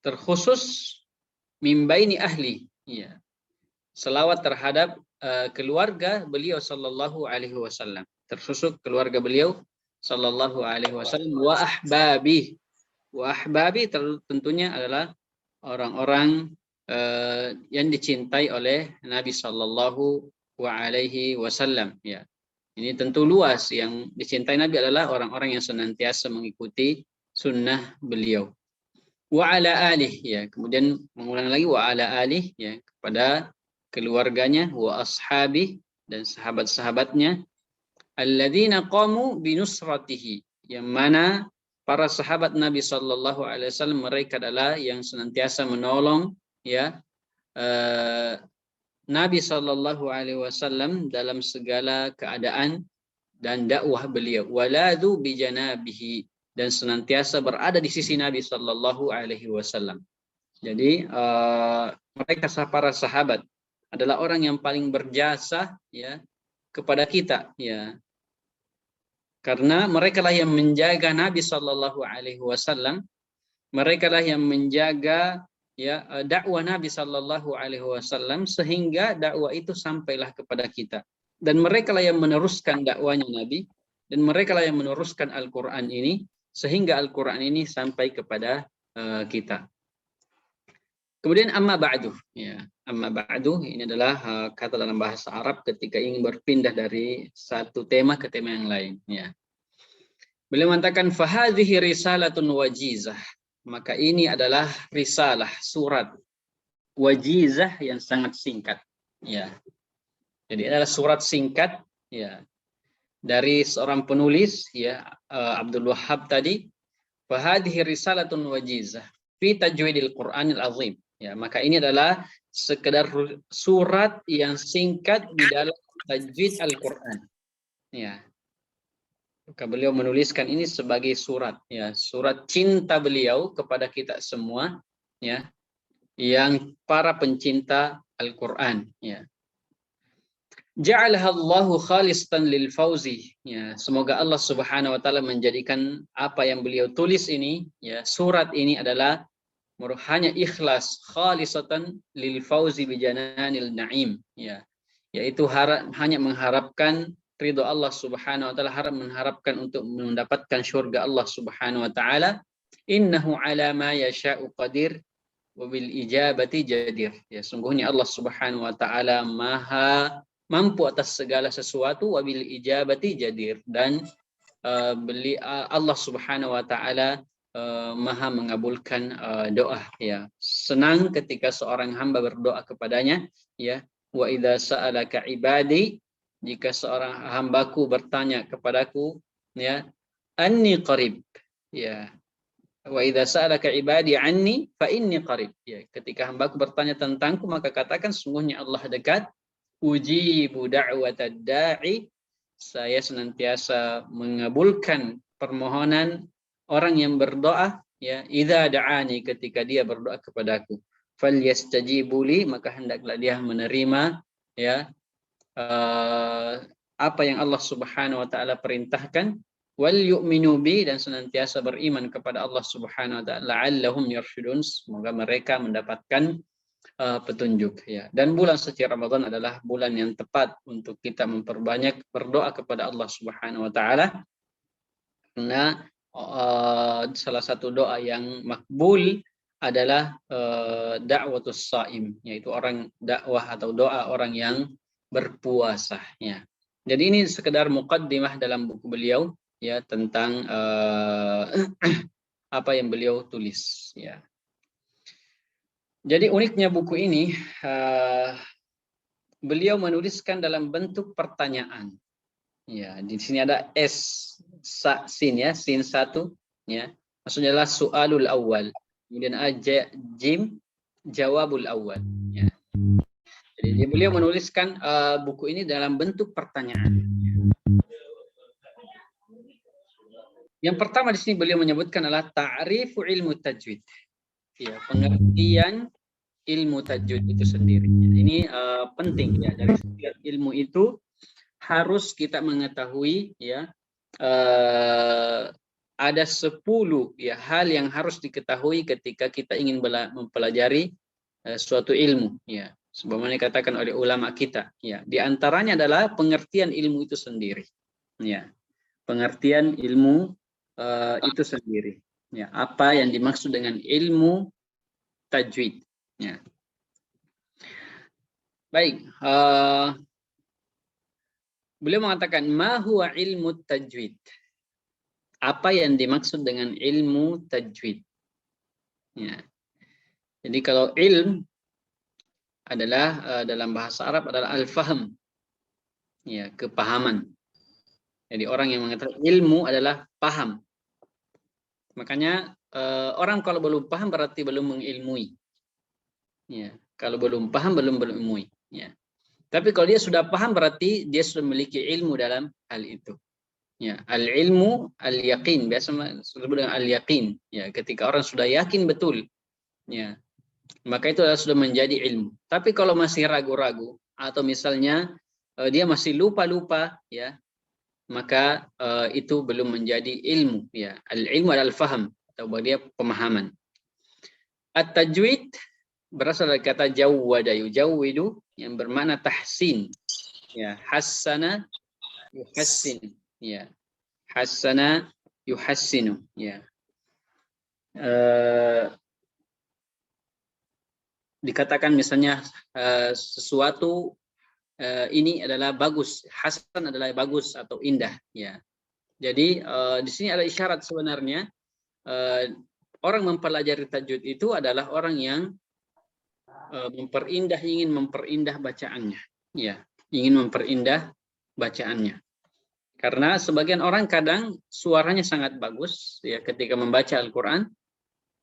terkhusus min baini ahli, ya. Selawat terhadap keluarga beliau sallallahu alaihi wasallam, terkhusus keluarga beliau sallallahu alaihi wasallam, wa ahbabi. Wa ahbabi tentunya adalah orang-orang yang dicintai oleh Nabi sallallahu alaihi wasallam, ya. Ini tentu luas. Yang dicintai Nabi adalah orang-orang yang senantiasa mengikuti sunnah beliau. Wa ala alih, ya, kemudian mengulang lagi wa ala alih, ya, kepada keluarganya, wa ashabi, dan sahabat-sahabatnya, alladzina qamu binusratihi, yang mana para sahabat Nabi Shallallahu Alaihi Wasallam mereka adalah yang senantiasa menolong, ya, Nabi Shallallahu Alaihi Wasallam dalam segala keadaan dan dakwah beliau. Waladu bijanabihi, dan senantiasa berada di sisi Nabi Shallallahu Alaihi Wasallam. Jadi mereka para sahabat adalah orang yang paling berjasa, ya, kepada kita, ya, karena mereka lah yang menjaga Nabi Shallallahu Alaihi Wasallam, mereka lah yang menjaga, ya, dakwah Nabi Shallallahu Alaihi Wasallam sehingga dakwah itu sampailah kepada kita, dan mereka lah yang meneruskan dakwahnya Nabi, dan mereka lah yang meneruskan Al-Quran ini sehingga Al-Quran ini sampai kepada kita. Kemudian amma ba'du, ya, amma ba'du ini adalah kata dalam bahasa Arab ketika ingin berpindah dari satu tema ke tema yang lain, ya. Beliau mengatakan fahadhihi risalatun wajizah, maka ini adalah risalah, surat wajizah yang sangat singkat, ya. Jadi adalah surat singkat, ya, dari seorang penulis, ya, Abdul Wahhab tadi. Fahadhihi risalatun wajizah fi tajwidil Qur'anil azim. Ya, maka ini adalah sekedar surat yang singkat di dalam tajwid Al-Qur'an. Ya. Maka beliau menuliskan ini sebagai surat, ya, surat cinta beliau kepada kita semua, ya, yang para pencinta Al-Qur'an, ya. Ja'alaha Allahu khalisatan lil fauzi, ya, semoga Allah Subhanahu wa taala menjadikan apa yang beliau tulis ini, ya, surat ini adalah hanya ikhlas, khalisatan lil fauzi bi jananil naim, ya, yaitu hanya mengharapkan ridho Allah Subhanahu wa taala, mengharapkan untuk mendapatkan surga Allah Subhanahu wa taala. Innahu ala ma yasha'u qadir wa bil ijabati jadir, ya, sungguhnya Allah Subhanahu wa taala maha mampu atas segala sesuatu, wa bil ijabati jadir, dan Allah Subhanahu wa taala maha mengabulkan doa, ya. Senang ketika seorang hamba berdoa kepadanya, ya. Wa idza sa'alaka ibadi, jika seorang hambaku bertanya kepadaku, ya, anni qarib, ya. Wa idza sa'alaka ibadi anni fa inni qarib, ya, ketika hambaku bertanya tentangku maka katakan sungguhnya Allah dekat. Ujibu da'watad da'i, saya senantiasa mengabulkan permohonan orang yang berdoa, ya, idza da'ani, ketika dia berdoa kepadaku. Falyastajibu li, maka hendaklah dia menerima, ya, apa yang Allah Subhanahu wa taala perintahkan. Wal yu'minu bi, dan senantiasa beriman kepada Allah Subhanahu wa taala, la'allahum yarshudun, semoga mereka mendapatkan petunjuk, ya. Dan bulan suci Ramadan adalah bulan yang tepat untuk kita memperbanyak berdoa kepada Allah Subhanahu wa taala, karena salah satu doa yang makbul adalah da'watus shaim, yaitu orang dakwah atau doa orang yang berpuasa, ya. Jadi ini sekedar muqaddimah dalam buku beliau, ya, tentang apa yang beliau tulis, ya. Jadi uniknya buku ini, beliau menuliskan dalam bentuk pertanyaan. Ya, di sini ada sin, ya, sin satu, ya. Maksudnya adalah soalul awal. Kemudian jim, jawabul awal. Ya. Jadi beliau menuliskan buku ini dalam bentuk pertanyaan. Yang pertama di sini beliau menyebutkan adalah ta'rifu ilmu tajwid. Ya, pengertian ilmu tajwid itu sendiri. Ini penting, ya, dari setiap ilmu itu harus kita mengetahui, ya, ada 10, ya, hal yang harus diketahui ketika kita ingin mempelajari suatu ilmu, ya. Sebagaimana dikatakan oleh ulama kita, ya, di antaranya adalah pengertian ilmu itu sendiri, ya. Pengertian ilmu itu sendiri. Ya, apa yang dimaksud dengan ilmu tajwid, ya. Baik, beliau mengatakan ma huwa ilmu tajwid. apa yang dimaksud dengan ilmu tajwid. Ya. Jadi kalau ilm adalah dalam bahasa Arab adalah al-fahm, ya, kepahaman. Jadi orang yang mengatakan ilmu adalah paham. Makanya orang kalau belum paham berarti belum mengilmui. Ya, kalau belum paham belum mengilmui. Ya. Tapi kalau dia sudah paham berarti dia sudah memiliki ilmu dalam hal itu. Ya, al-ilmu al-yaqin, biasa disebut dengan al-yaqin. Ya, ketika orang sudah yakin betul, ya, maka itu sudah menjadi ilmu. Tapi kalau masih ragu-ragu atau misalnya dia masih lupa-lupa, ya, maka itu belum menjadi ilmu. Ya, al-ilmu adalah faham atau dia pemahaman. At-tajwid berasal dari kata jawwada yujawwidu yang bermakna tahsin. Ya, hassana yuhassin. Ya, hassana yuhassinu. Ya. Dikatakan misalnya sesuatu ini adalah bagus, hasan adalah bagus atau indah, ya. Jadi di sini ada isyarat sebenarnya orang mempelajari tajwid itu adalah orang yang ingin memperindah bacaannya, ya, ingin memperindah bacaannya. Karena sebagian orang kadang suaranya sangat bagus, ya, ketika membaca Al-Quran,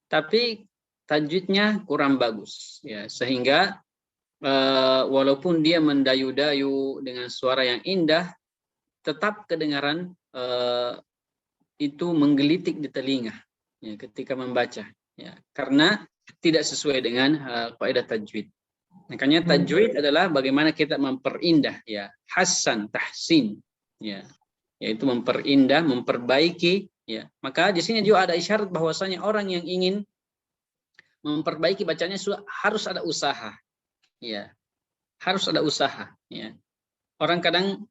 tapi tajwidnya kurang bagus, ya, sehingga walaupun dia mendayu-dayu dengan suara yang indah, tetap kedengaran itu menggelitik di telinga, ya, ketika membaca, ya, karena tidak sesuai dengan kaidah tajwid. Makanya tajwid adalah bagaimana kita memperindah, ya, hasan, tahsin, ya, yaitu memperindah, memperbaiki, ya. Maka di sini juga ada isyarat bahwasanya orang yang ingin memperbaiki bacanya harus ada usaha, ya, harus ada usaha, ya. Orang kadang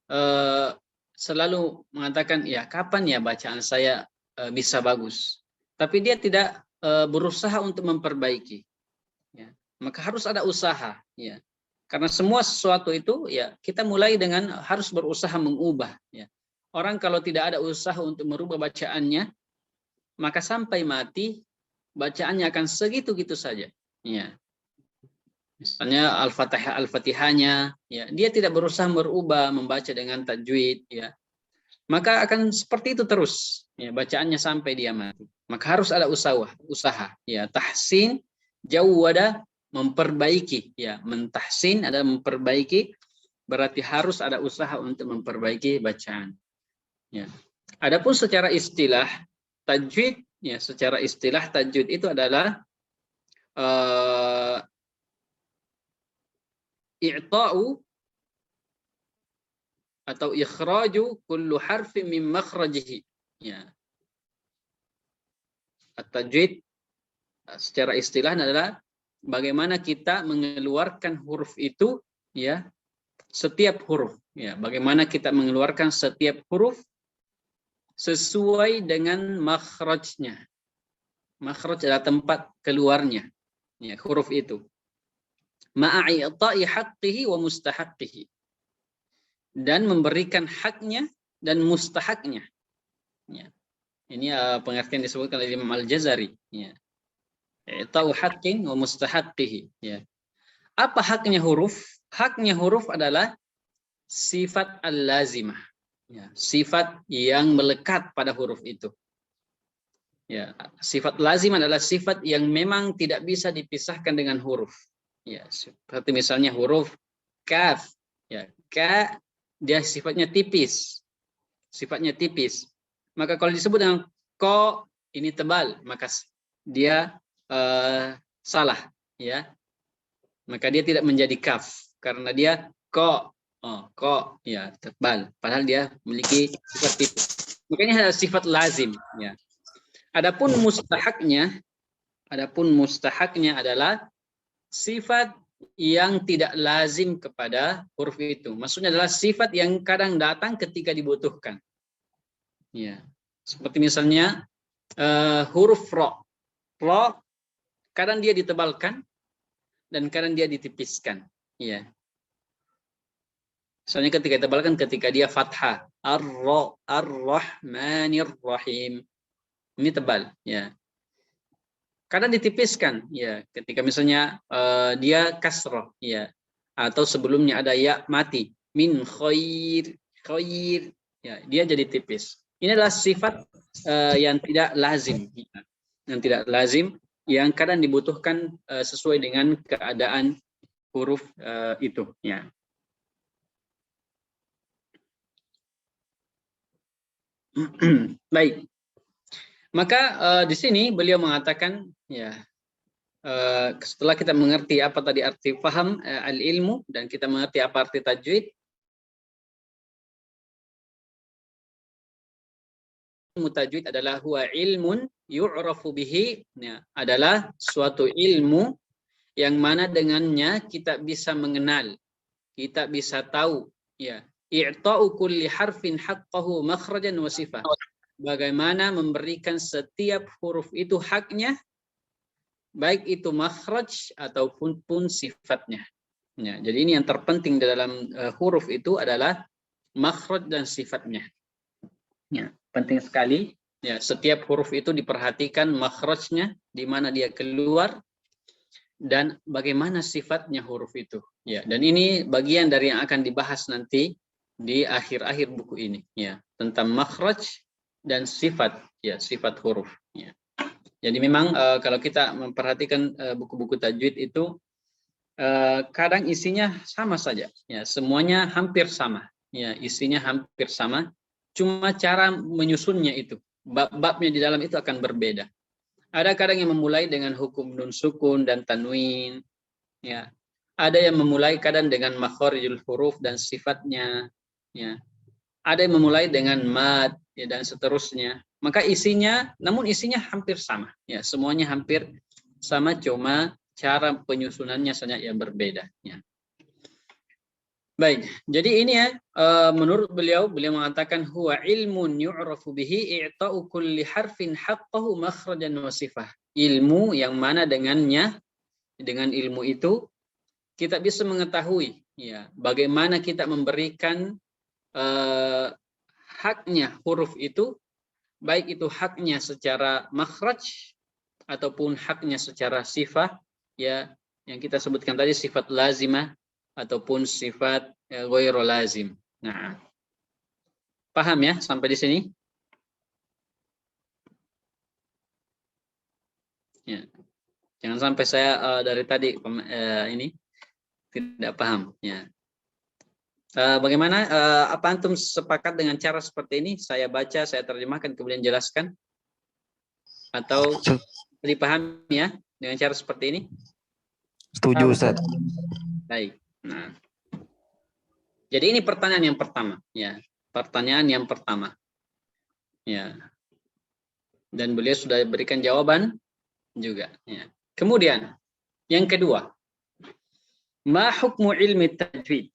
selalu mengatakan, ya, kapan ya bacaan saya bisa bagus, tapi dia tidak berusaha untuk memperbaiki, ya. Maka harus ada usaha, ya, karena semua sesuatu itu, ya, kita mulai dengan harus berusaha mengubah, ya. Orang kalau tidak ada usaha untuk merubah bacaannya, maka sampai mati bacaannya akan segitu-gitu saja, ya. Misalnya Al-Fatihahnya, ya, dia tidak berusaha merubah, membaca dengan tajwid, ya, maka akan seperti itu terus, ya, bacaannya sampai dia mati. Maka harus ada usaha, ya, tahsin, jawwada, memperbaiki, ya, mentahsin adalah memperbaiki, berarti harus ada usaha untuk memperbaiki bacaan, ya. Adapun secara istilah tajwid, ya, secara istilah tajwid itu adalah i'ta'u atau ikhraju kullu harfin min makhrajihi, ya. At-tajwid secara istilah adalah bagaimana kita mengeluarkan huruf itu, ya, setiap huruf, ya, bagaimana kita mengeluarkan setiap huruf sesuai dengan makhrajnya. Makhraj adalah tempat keluarnya, ya, huruf itu. Ma'i'ta'i haqqihi wa mustahaqqihi, dan memberikan haknya dan mustahaknya, ya. Ini pengertian disebutkan oleh Imam Al-Jazari, ya. I'ta'u haqqin wa mustahaqqihi, ya. Apa haknya huruf? Haknya huruf adalah sifat al-lazimah, ya, sifat yang melekat pada huruf itu, ya. Sifat lazim adalah sifat yang memang tidak bisa dipisahkan dengan huruf, ya. Seperti misalnya huruf kaf, ya, ka, dia sifatnya tipis, maka kalau disebut dengan ko, ini tebal, maka dia salah, ya, maka dia tidak menjadi kaf karena dia ko, ya, tebal, padahal dia memiliki sifat tipis. Makanya ada sifat lazim, ya. Adapun mustahaknya adalah sifat yang tidak lazim kepada huruf itu. Maksudnya adalah sifat yang kadang datang ketika dibutuhkan, ya. Seperti misalnya huruf ro kadang dia ditebalkan dan kadang dia ditipiskan, ya. Soalnya ketika ditebalkan ketika dia fathah, ar-Rahmanir Rahim. Ini tebal, ya. Kadang ditipiskan, ya. Ketika misalnya dia kasroh, ya. Atau sebelumnya ada ya mati, min khair, ya. Dia jadi tipis. Ini adalah sifat yang tidak lazim, ya. Yang tidak lazim, yang kadang dibutuhkan sesuai dengan keadaan huruf itu, ya. Baik. Maka di sini beliau mengatakan, ya, setelah kita mengerti apa tadi arti paham al-ilmu dan kita mengerti apa arti tajwid, tajwid adalah huwa ilmun yu'rafu bihi, ya, adalah suatu ilmu yang mana dengannya kita bisa mengenal, kita bisa tahu, ya, i'ta'u kulli harfin haqqahu makhrajan wa sifah. Bagaimana memberikan setiap huruf itu haknya, baik itu makhraj ataupun sifatnya. Ya, jadi ini yang terpenting di dalam huruf itu adalah makhraj dan sifatnya. Ya, penting sekali. Ya, setiap huruf itu diperhatikan makhrajnya, di mana dia keluar, dan bagaimana sifatnya huruf itu. Ya, dan ini bagian dari yang akan dibahas nanti di akhir-akhir buku ini, ya, tentang makhraj dan sifat, ya, sifat huruf, ya. Jadi memang kalau kita memperhatikan buku-buku tajwid itu kadang isinya sama saja, ya, semuanya hampir sama, ya, isinya hampir sama, cuma cara menyusunnya itu, bab-babnya di dalam itu akan berbeda. Ada kadang yang memulai dengan hukum nun sukun dan tanwin, ya. Ada yang memulai kadang dengan makharijul huruf dan sifatnya, ya. Ada yang memulai dengan mad, ya, dan seterusnya. Maka namun isinya hampir sama, ya, semuanya hampir sama, cuma cara penyusunannya saja yang berbeda, ya. Baik, jadi ini ya, menurut beliau mengatakan huwa ilmun yu'rafu bihi i'ta'u kulli harfin haqqahu makhrajan wa sifah. Ilmu yang mana dengan ilmu itu kita bisa mengetahui, ya, bagaimana kita memberikan haknya huruf itu, baik itu haknya secara makhraj ataupun haknya secara sifat, ya, yang kita sebutkan tadi sifat lazimah ataupun sifat ghairu lazim. Nah, paham ya sampai di sini? Ya. Jangan sampai saya dari tadi ini tidak paham, ya. Bagaimana, apa antum sepakat dengan cara seperti ini? Saya baca, saya terjemahkan, kemudian jelaskan? Atau dipahami ya dengan cara seperti ini? Setuju, Ustaz. Baik. Nah, jadi ini pertanyaan yang pertama, ya. Pertanyaan yang pertama, ya. Dan beliau sudah berikan jawaban juga, ya. Kemudian yang kedua, ma hukmu ilmi tajwid?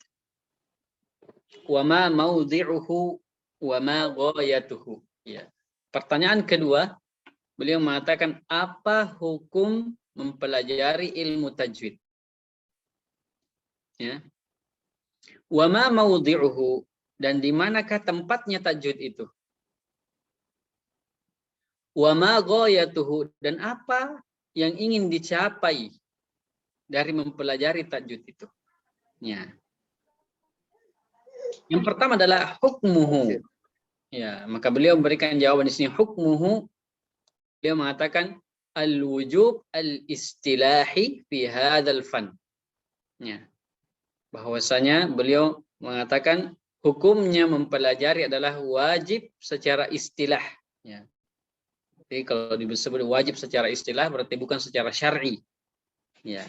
Wa ma maudhi'uhu wa ma ghayatuhu. Ya. Pertanyaan kedua, beliau mengatakan apa hukum mempelajari ilmu tajwid? Ya. Wa ma maudhi'uhu, dan di manakah tempatnya tajwid itu? Wa ma ghayatuhu, dan apa yang ingin dicapai dari mempelajari tajwid itu? Ya. Yang pertama adalah hukmuhu. Ya, maka beliau memberikan jawaban di sini hukmuhu. Beliau mengatakan al-wujub al-istilahi fi hadzal fan. Ya. Bahwasanya beliau mengatakan hukumnya mempelajari adalah wajib secara istilah, ya. Jadi kalau disebut wajib secara istilah berarti bukan secara syar'i. Ya.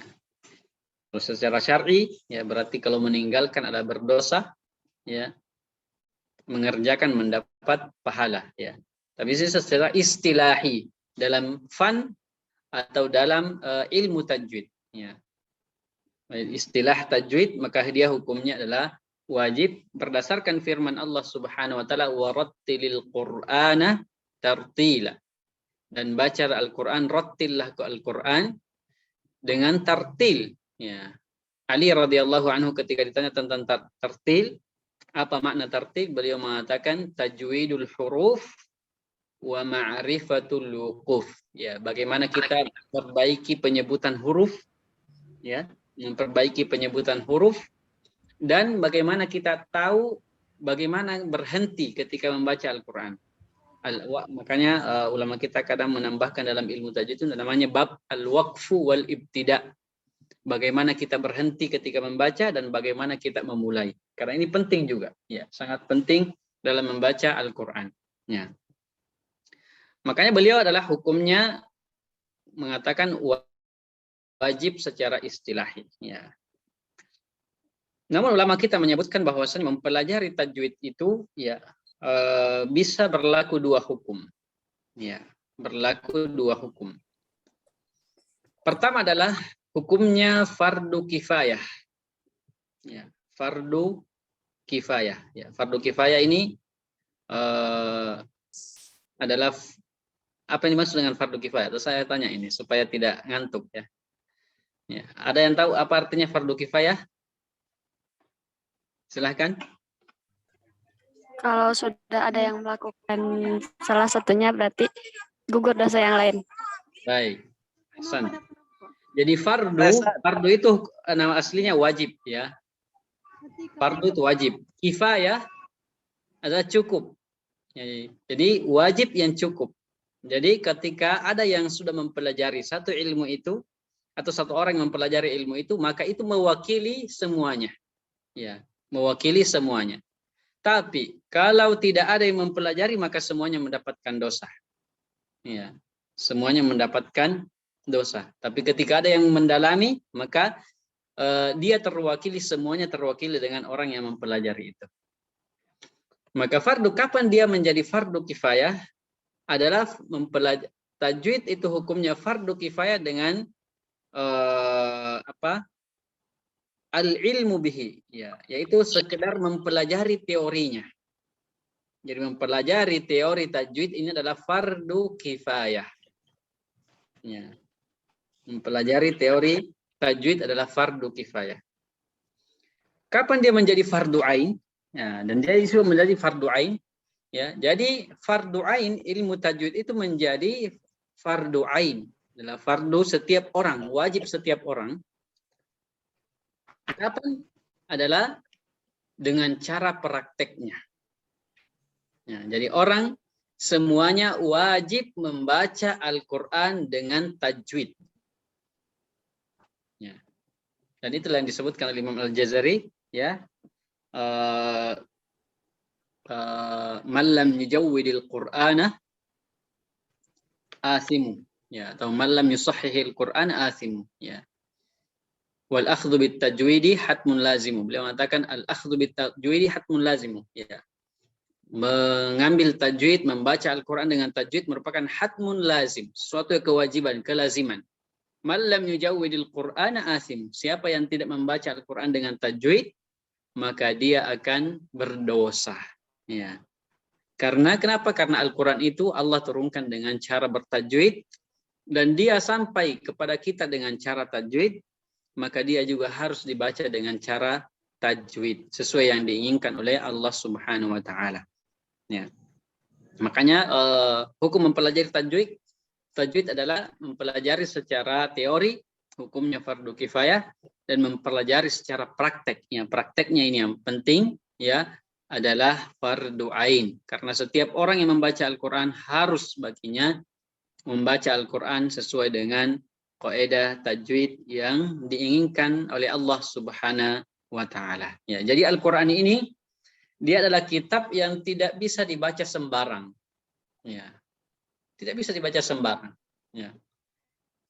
Kalau secara syar'i, ya, berarti kalau meninggalkan ada berdosa, ya, mengerjakan mendapat pahala, ya. Tapi secara istilahi dalam fan atau dalam ilmu tajwid, ya. Istilah tajwid, maka dia hukumnya adalah wajib berdasarkan firman Allah Subhanahu wa taala, warattilil qur'ana tartila, dan baca Al-Qur'an, rattillah ke Al-Qur'an dengan tartil, ya. Ali radhiyallahu anhu ketika ditanya tentang tartil, Apa makna tartib? Beliau mengatakan tajwidul huruf wa ma'rifatul wuquf. Ya, bagaimana kita memperbaiki penyebutan huruf, ya, memperbaiki penyebutan huruf, dan bagaimana kita tahu bagaimana berhenti ketika membaca Al-Quran. Makanya ulama kita kadang menambahkan dalam ilmu tajwid itu namanya bab al-waqfu wal ibtida. Bagaimana kita berhenti ketika membaca dan bagaimana kita memulai. Karena ini penting juga, ya, sangat penting dalam membaca Al-Quran. Ya. Makanya beliau adalah hukumnya mengatakan wajib secara istilahi. Ya. Namun ulama kita menyebutkan bahwasanya mempelajari tajwid itu, ya, bisa berlaku dua hukum. Ya, berlaku dua hukum. Pertama adalah hukumnya fardu kifayah. Ya, fardu kifayah. Ya, fardu kifayah ini adalah apa yang dimaksud dengan fardu kifayah? Terus saya tanya ini supaya tidak ngantuk, ya. Ya, ada yang tahu apa artinya fardu kifayah? Silahkan. Kalau sudah ada yang melakukan salah satunya berarti gugur dosa yang lain. Baik. Hasan. Jadi fardu itu nama aslinya wajib, ya. Fardu itu wajib. Kifayah adalah cukup. Jadi wajib yang cukup. Jadi ketika ada yang sudah mempelajari satu ilmu itu atau satu orang yang mempelajari ilmu itu, maka itu mewakili semuanya. Ya, mewakili semuanya. Tapi kalau tidak ada yang mempelajari, maka semuanya mendapatkan dosa. Ya, semuanya mendapatkan dosa. Tapi ketika ada yang mendalami, maka dia terwakili, semuanya terwakili dengan orang yang mempelajari itu. Maka fardu, kapan dia menjadi fardu kifayah? Adalah mempelajari tajwid itu hukumnya fardu kifayah dengan al-ilmu bihi, ya, yaitu sekedar mempelajari teorinya. Jadi mempelajari teori tajwid ini adalah fardu kifayah. Ya. Mempelajari teori tajwid adalah fardu kifayah. Kapan dia menjadi fardu ain? Ya, dan dia itu menjadi fardu ain. Ya, jadi fardu ain ilmu tajwid itu menjadi fardu ain, adalah fardu setiap orang, wajib setiap orang. Kapan? Adalah dengan cara prakteknya. Ya, jadi orang semuanya wajib membaca Al-Quran dengan tajwid. Ya. Dan itulah yang disebutkan oleh Imam Al-Jazari, ya. Man lam yujawwidil Qur'ana asimu, ya, atau man lam yusahhihil Qur'ana asimu, ya. Wal akhdhu bit tajwidi hatmun lazimu. Beliau mengatakan al akhdhu bit tajwidi hatmun lazimu, ya. Mengambil tajwid, membaca Al-Qur'an dengan tajwid merupakan hatmun lazim, suatu kewajiban, kelaziman. Man lam yujawwidil Qur'ana asim. Siapa yang tidak membaca Al-Qur'an dengan tajwid, maka dia akan berdosa. Ya. Kenapa? Karena Al-Quran itu Allah turunkan dengan cara bertajwid, dan dia sampai kepada kita dengan cara tajwid, maka dia juga harus dibaca dengan cara tajwid sesuai yang diinginkan oleh Allah Subhanahu wa taala. Ya. Makanya hukum mempelajari tajwid adalah mempelajari secara teori, hukumnya fardu kifayah, dan mempelajari secara prakteknya. Prakteknya ini yang penting, ya, adalah fardu ain. Karena setiap orang yang membaca Al-Quran harus baginya membaca Al-Quran sesuai dengan kaidah tajwid yang diinginkan oleh Allah Subhanahu wa taala. Ya, jadi Al-Quran ini dia adalah kitab yang tidak bisa dibaca sembarang. Ya. Tidak bisa dibaca sembarang. Ya.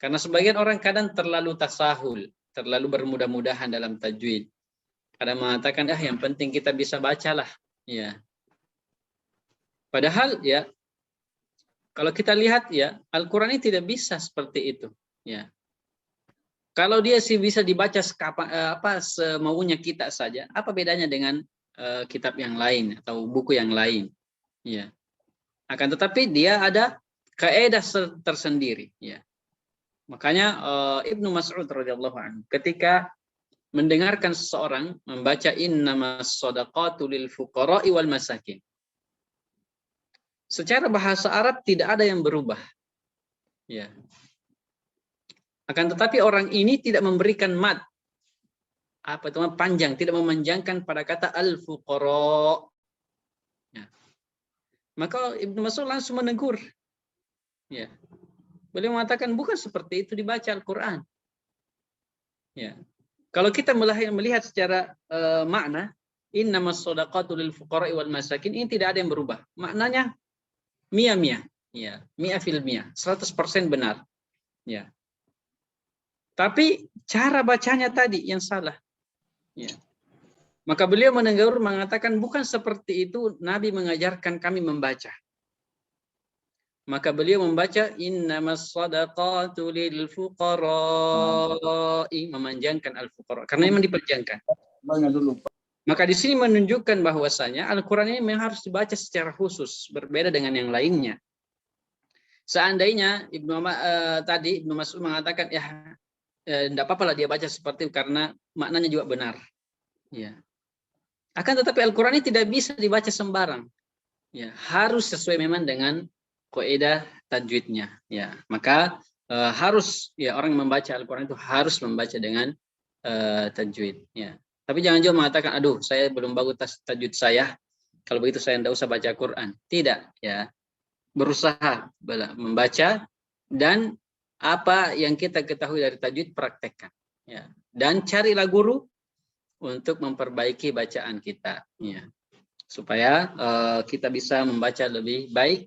Karena sebagian orang kadang terlalu tasahul, terlalu bermudah-mudahan dalam tajwid. Kadang mengatakan, yang penting kita bisa bacalah. Ya. Padahal, ya, kalau kita lihat, ya, Al-Quran ini tidak bisa seperti itu. Ya. Kalau dia sih bisa dibaca semaunya kita saja, apa bedanya dengan kitab yang lain atau buku yang lain? Ya. Akan tetapi dia ada kaidah tersendiri. Ya. Makanya Ibnu Mas'ud radhiyallahu anhu ketika mendengarkan seseorang membaca innamas shadaqatu lil fuqara'i wal masakin. Secara bahasa Arab tidak ada yang berubah. Ya. Akan tetapi orang ini tidak memberikan mad. Apa itu panjang, tidak memanjangkan pada kata al-fuqara. Ya. Maka Ibnu Mas'ud langsung menegur. Ya. Beliau mengatakan bukan seperti itu dibaca Al-Qur'an. Ya. Kalau kita melihat secara makna, innamas shadaqatu lil fuqara'i wal masakin, ini tidak ada yang berubah. Maknanya mia-mia. Ya, mia fil mia, 100% benar. Ya. Tapi cara bacanya tadi yang salah. Ya. Maka beliau menegur mengatakan bukan seperti itu Nabi mengajarkan kami membaca. Maka beliau membaca innamas shadaqatu lil fuqara'i, memanjangkan al-fuqara karena memang dipanjangkan. Maka di sini menunjukkan bahwasanya Al-Qur'an ini memang harus dibaca secara khusus, berbeda dengan yang lainnya. Seandainya Ibnu Mas'ud mengatakan ya tidak apa-apa lah dia baca seperti itu karena maknanya juga benar. Ya. Akan tetapi Al-Qur'an ini tidak bisa dibaca sembarang. Ya, harus sesuai memang dengan kaidah tajwidnya. Ya, maka harus ya orang yang membaca Al-Qur'an itu harus membaca dengan tajwid. Ya. Tapi jangan juga mengatakan, aduh saya belum bagus tajwid saya. Kalau begitu saya tidak usah baca Al-Qur'an. Tidak. Ya. Berusaha membaca dan apa yang kita ketahui dari tajwid praktekkan. Ya. Dan carilah guru untuk memperbaiki bacaan kita. Ya. Supaya kita bisa membaca lebih baik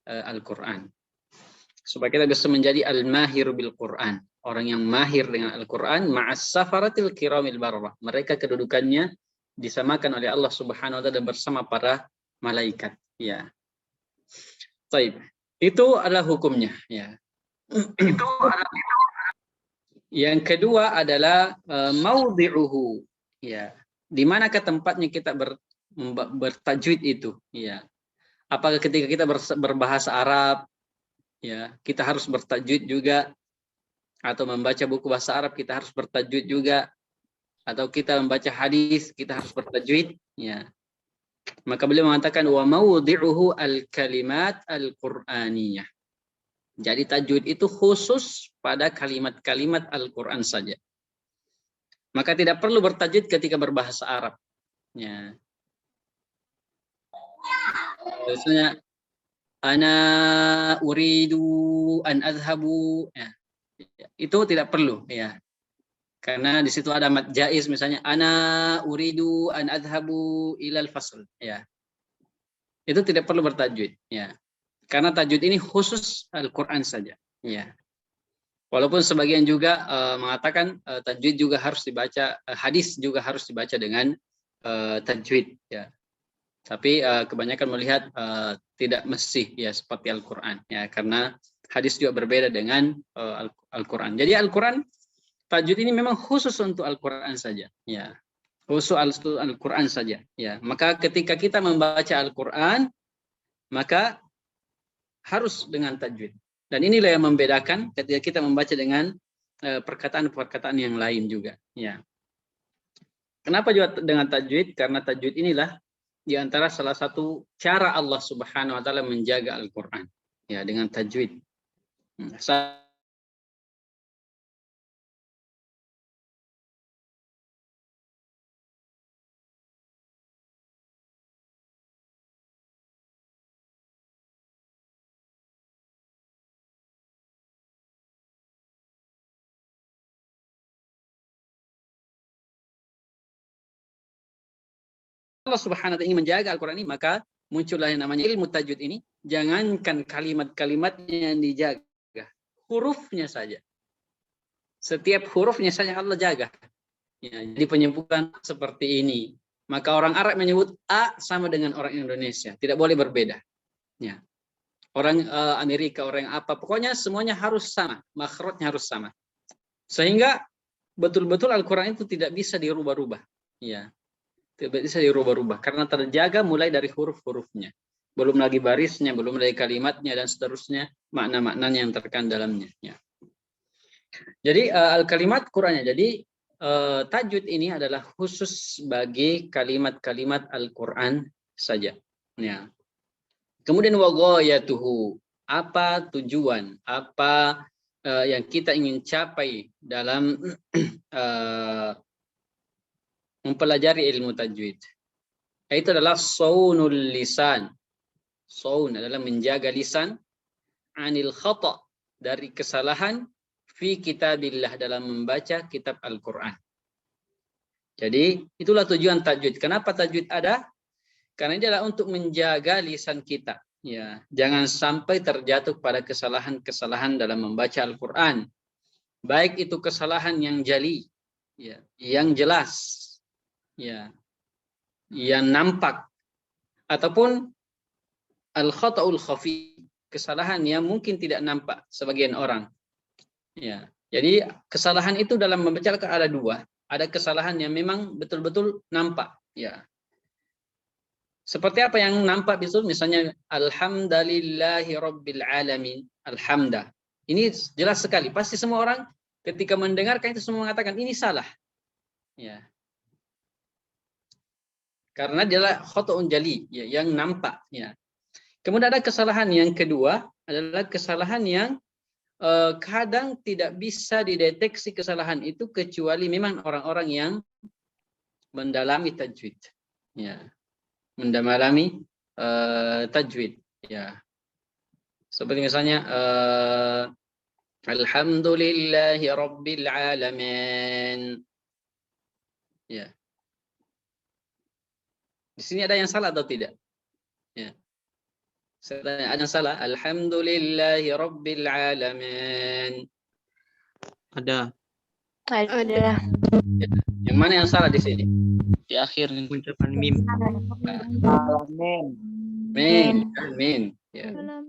Al-Quran. Supaya kita bisa menjadi al-mahir bil Quran. Orang yang mahir dengan Al-Quran ma'as safaratil kiramil bararah. Mereka kedudukannya disamakan oleh Allah Subhanahu wa taala dan bersama para malaikat. Ya. Baik. Itu adalah hukumnya, ya. Yang kedua adalah maudhi'uhu, ya. Di manakah tempatnya kita bertajwid itu, ya. Apakah ketika kita berbahasa Arab, ya, kita harus bertajwid juga, atau membaca buku bahasa Arab kita harus bertajwid juga, atau kita membaca hadis kita harus bertajwid, ya. Maka beliau mengatakan wa maudhi'uhu al-kalimat al-Qur'aniyah. Jadi tajwid itu khusus pada kalimat-kalimat Al-Qur'an saja. Maka tidak perlu bertajwid ketika berbahasa Arab. Ya. Biasanya ana uridu an azhabu, ya. Itu tidak perlu, ya. Karena di situ ada mad jaiz, misalnya ana uridu an adhabu ilal fasl, ya. Itu tidak perlu bertajwid, ya. Karena tajwid ini khusus Al-Qur'an saja, ya. Walaupun sebagian juga mengatakan tajwid juga harus dibaca, hadis juga harus dibaca dengan tajwid, ya. Tapi kebanyakan melihat tidak mesti, ya, seperti Al-Qur'an, ya, karena hadis juga berbeda dengan Al-Qur'an. Jadi Al-Qur'an, tajwid ini memang khusus untuk Al-Qur'an saja, ya. Khusus Al-Qur'an saja, ya. Maka ketika kita membaca Al-Qur'an, maka harus dengan tajwid. Dan inilah yang membedakan ketika kita membaca dengan perkataan-perkataan yang lain juga, ya. Kenapa juga dengan tajwid? Karena tajwid inilah di antara salah satu cara Allah Subhanahu wa taala menjaga Al-Qur'an, ya, dengan tajwid. Allah Subhanahu wa taala ingin menjaga Al-Qur'an ini, maka muncullah yang namanya ilmu tajwid ini. Jangankan kalimat-kalimatnya yang dijaga, hurufnya saja. Setiap hurufnya saja Allah jaga. Ya, jadi penyebutan seperti ini. Maka orang Arab menyebut A sama dengan orang Indonesia, tidak boleh berbeda. Ya. Orang Amerika, orang apa, pokoknya semuanya harus sama, makhrajnya harus sama. Sehingga betul-betul Al-Qur'an itu tidak bisa dirubah-rubah. Ya. Tidak bisa dirubah-rubah karena terjaga mulai dari huruf-hurufnya, belum lagi barisnya, belum lagi kalimatnya dan seterusnya, makna-maknanya yang terkandung dalamnya, ya. Jadi al-kalimat Qur'annya. Jadi tajwid ini adalah khusus bagi kalimat-kalimat Al-Quran saja. Ya. Kemudian waghayatuhu, apa tujuan, apa yang kita ingin capai dalam mempelajari ilmu tajwid. Itu adalah saunul lisan. Saun adalah menjaga lisan anil khata, dari kesalahan fi kitabillah, dalam membaca kitab Al-Quran. Jadi itulah tujuan tajwid. Kenapa tajwid ada? Karena ini adalah untuk menjaga lisan kita. Ya, jangan sampai terjatuh pada kesalahan-kesalahan dalam membaca Al-Quran. Baik itu kesalahan yang jali, ya, yang jelas, ya, yang nampak, ataupun al-khata'ul khafi, kesalahan yang mungkin tidak nampak sebagian orang. Ya, jadi kesalahan itu dalam membaca Al-Quran ada dua. Ada kesalahan yang memang betul-betul nampak. Ya. Seperti apa yang nampak betul? Misalnya alhamdulillahi rabbil alamin. Alhamdah. Ini jelas sekali. Pasti semua orang ketika mendengarkan itu semua mengatakan ini salah. Ya. Karena dia adalah khata'un jali, ya, yang nampak. Ya. Kemudian ada kesalahan yang kedua adalah kesalahan yang kadang tidak bisa dideteksi kesalahan itu kecuali memang orang-orang yang mendalami tajwid. Ya. Mendalami tajwid. Ya. Seperti misalnya alhamdulillahi rabbil alamin. Ya. Di sini ada yang salah atau tidak? Ya. Ada yang salah. Alhamdulillahi rabbil alamin. Ada. Ada. Ya. Yang mana yang salah di sini? Di akhir mengucapkan mim. Min. Min. Ya. Nah,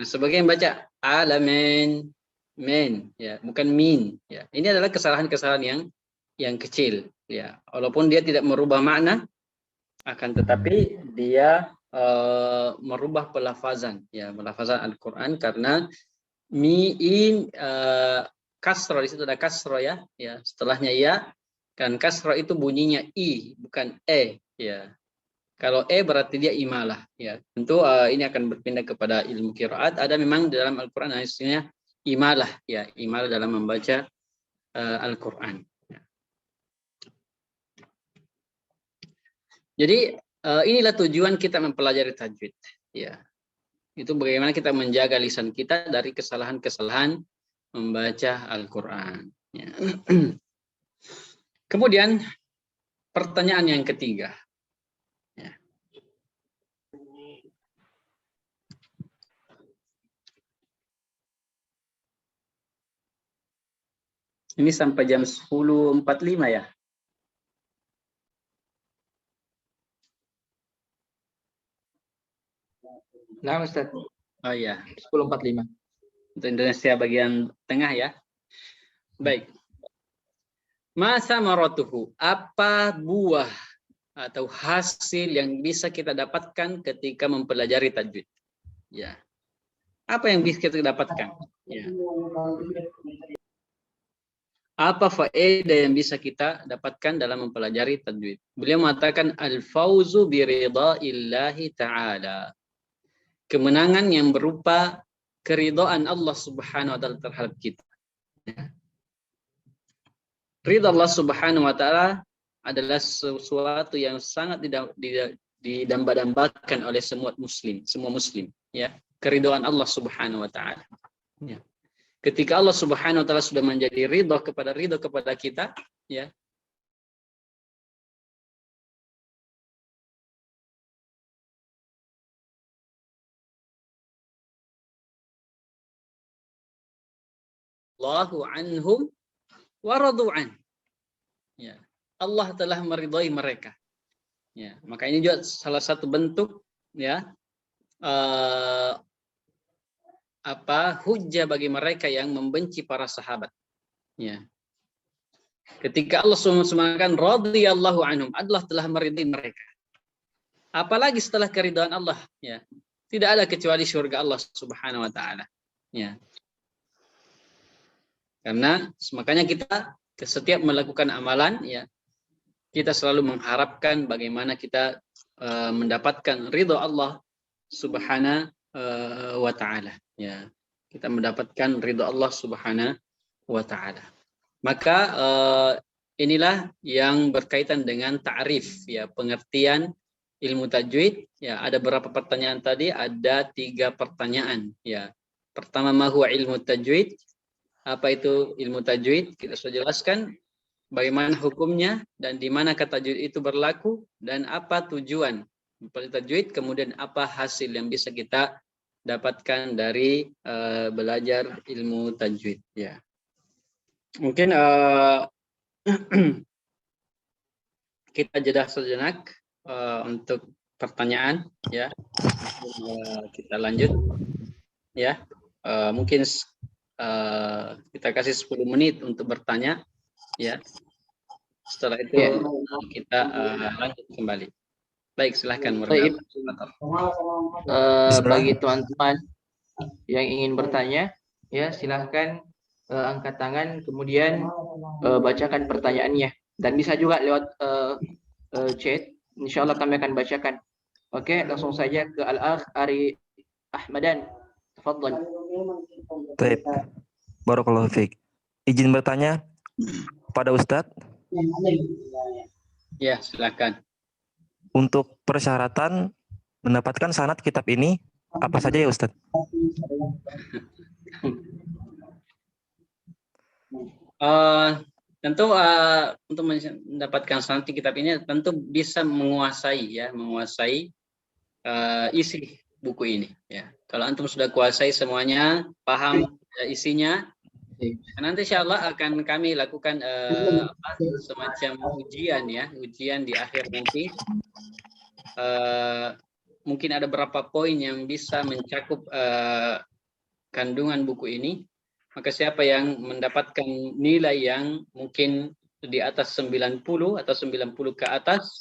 sebagian baca alamin. Min. Ya. Bukan min. Ya. Ini adalah kesalahan-kesalahan yang kecil. Ya. Walaupun dia tidak merubah makna, akan tetapi dia merubah pelafazan, ya, pelafazan Al-Quran, karena mi'in kasro, di situ ada kasro, ya, ya, setelahnya ya, kan kasro itu bunyinya i, bukan e, ya. Kalau e berarti dia imalah, ya. Tentu ini akan berpindah kepada ilmu qiraat. Ada memang dalam Al-Quran hasilnya imalah, ya, imalah dalam membaca Al-Quran. Jadi inilah tujuan kita mempelajari tajwid. Ya, itu bagaimana kita menjaga lisan kita dari kesalahan-kesalahan membaca Al-Quran. Ya. Kemudian pertanyaan yang ketiga. Ya. Ini sampai jam 10.45 ya. Nah, Ustaz. Oh iya. 10.45. Untuk Indonesia bagian tengah ya. Baik. Masa maratuhu, apa buah atau hasil yang bisa kita dapatkan ketika mempelajari tajwid? Ya. Apa yang bisa kita dapatkan? Ya. Apa faedah yang bisa kita dapatkan dalam mempelajari tajwid? Beliau mengatakan al-fauzu bi ridaillahi ta'ala. Kemenangan yang berupa keridhaan Allah Subhanahu wa taala terhadap kita. Ridha Allah Subhanahu wa taala adalah sesuatu yang sangat didamba-dambakan oleh semua muslim, ya. Keridhaan Allah Subhanahu wa taala. Ya. Ketika Allah Subhanahu wa taala sudah menjadi ridha kepada kita, ya. Allahu anhum wa radu'an. Ya. Allah telah meridhai mereka. Ya, maka ini juga salah satu bentuk, ya, hujjah bagi mereka yang membenci para sahabat. Ya. Ketika Allah mengatakan radhiyallahu anhum, Allah telah meridhai mereka. Apalagi setelah keridhaan Allah, ya. Tidak ada kecuali surga Allah Subhanahu wa taala. Ya. Karena makanya kita setiap melakukan amalan ya kita selalu mengharapkan bagaimana kita mendapatkan ridho Allah Subhanahu wa taala ya. Kita mendapatkan ridho Allah Subhanahu wa taala. Maka inilah yang berkaitan dengan ta'rif ya, pengertian ilmu tajwid ya. Ada berapa pertanyaan tadi? Ada 3 pertanyaan ya. Pertama, ma huwa ilmu tajwid? Apa itu ilmu tajwid? Kita sudah jelaskan bagaimana hukumnya dan di mana kata tajwid itu berlaku dan apa tujuan tajwid, kemudian apa hasil yang bisa kita dapatkan dari belajar ilmu tajwid ya. Mungkin kita jeda sejenak untuk pertanyaan ya. Kita lanjut ya. Mungkin kita kasih 10 menit untuk bertanya ya. Setelah itu kita lanjut kembali. Baik, silahkan. Bagi teman-teman yang ingin bertanya ya, silahkan angkat tangan kemudian bacakan pertanyaannya, dan bisa juga lewat chat. Insyaallah kami akan bacakan. Oke, langsung saja ke Al-Akh Ari Ahmadan. Tafadhal. Baik. Barakallahu fiik. Izin bertanya kepada Ustadz. Ya, silakan. Untuk persyaratan mendapatkan sanad kitab ini apa saja ya Ustadz? Tentu untuk mendapatkan sanad kitab ini tentu bisa menguasai isi buku ini ya. Kalau antum sudah kuasai semuanya, paham isinya, nanti insyaallah akan kami lakukan semacam ujian di akhir nanti. Mungkin ada beberapa poin yang bisa mencakup kandungan buku ini. Maka siapa yang mendapatkan nilai yang mungkin di atas 90 atau 90 ke atas,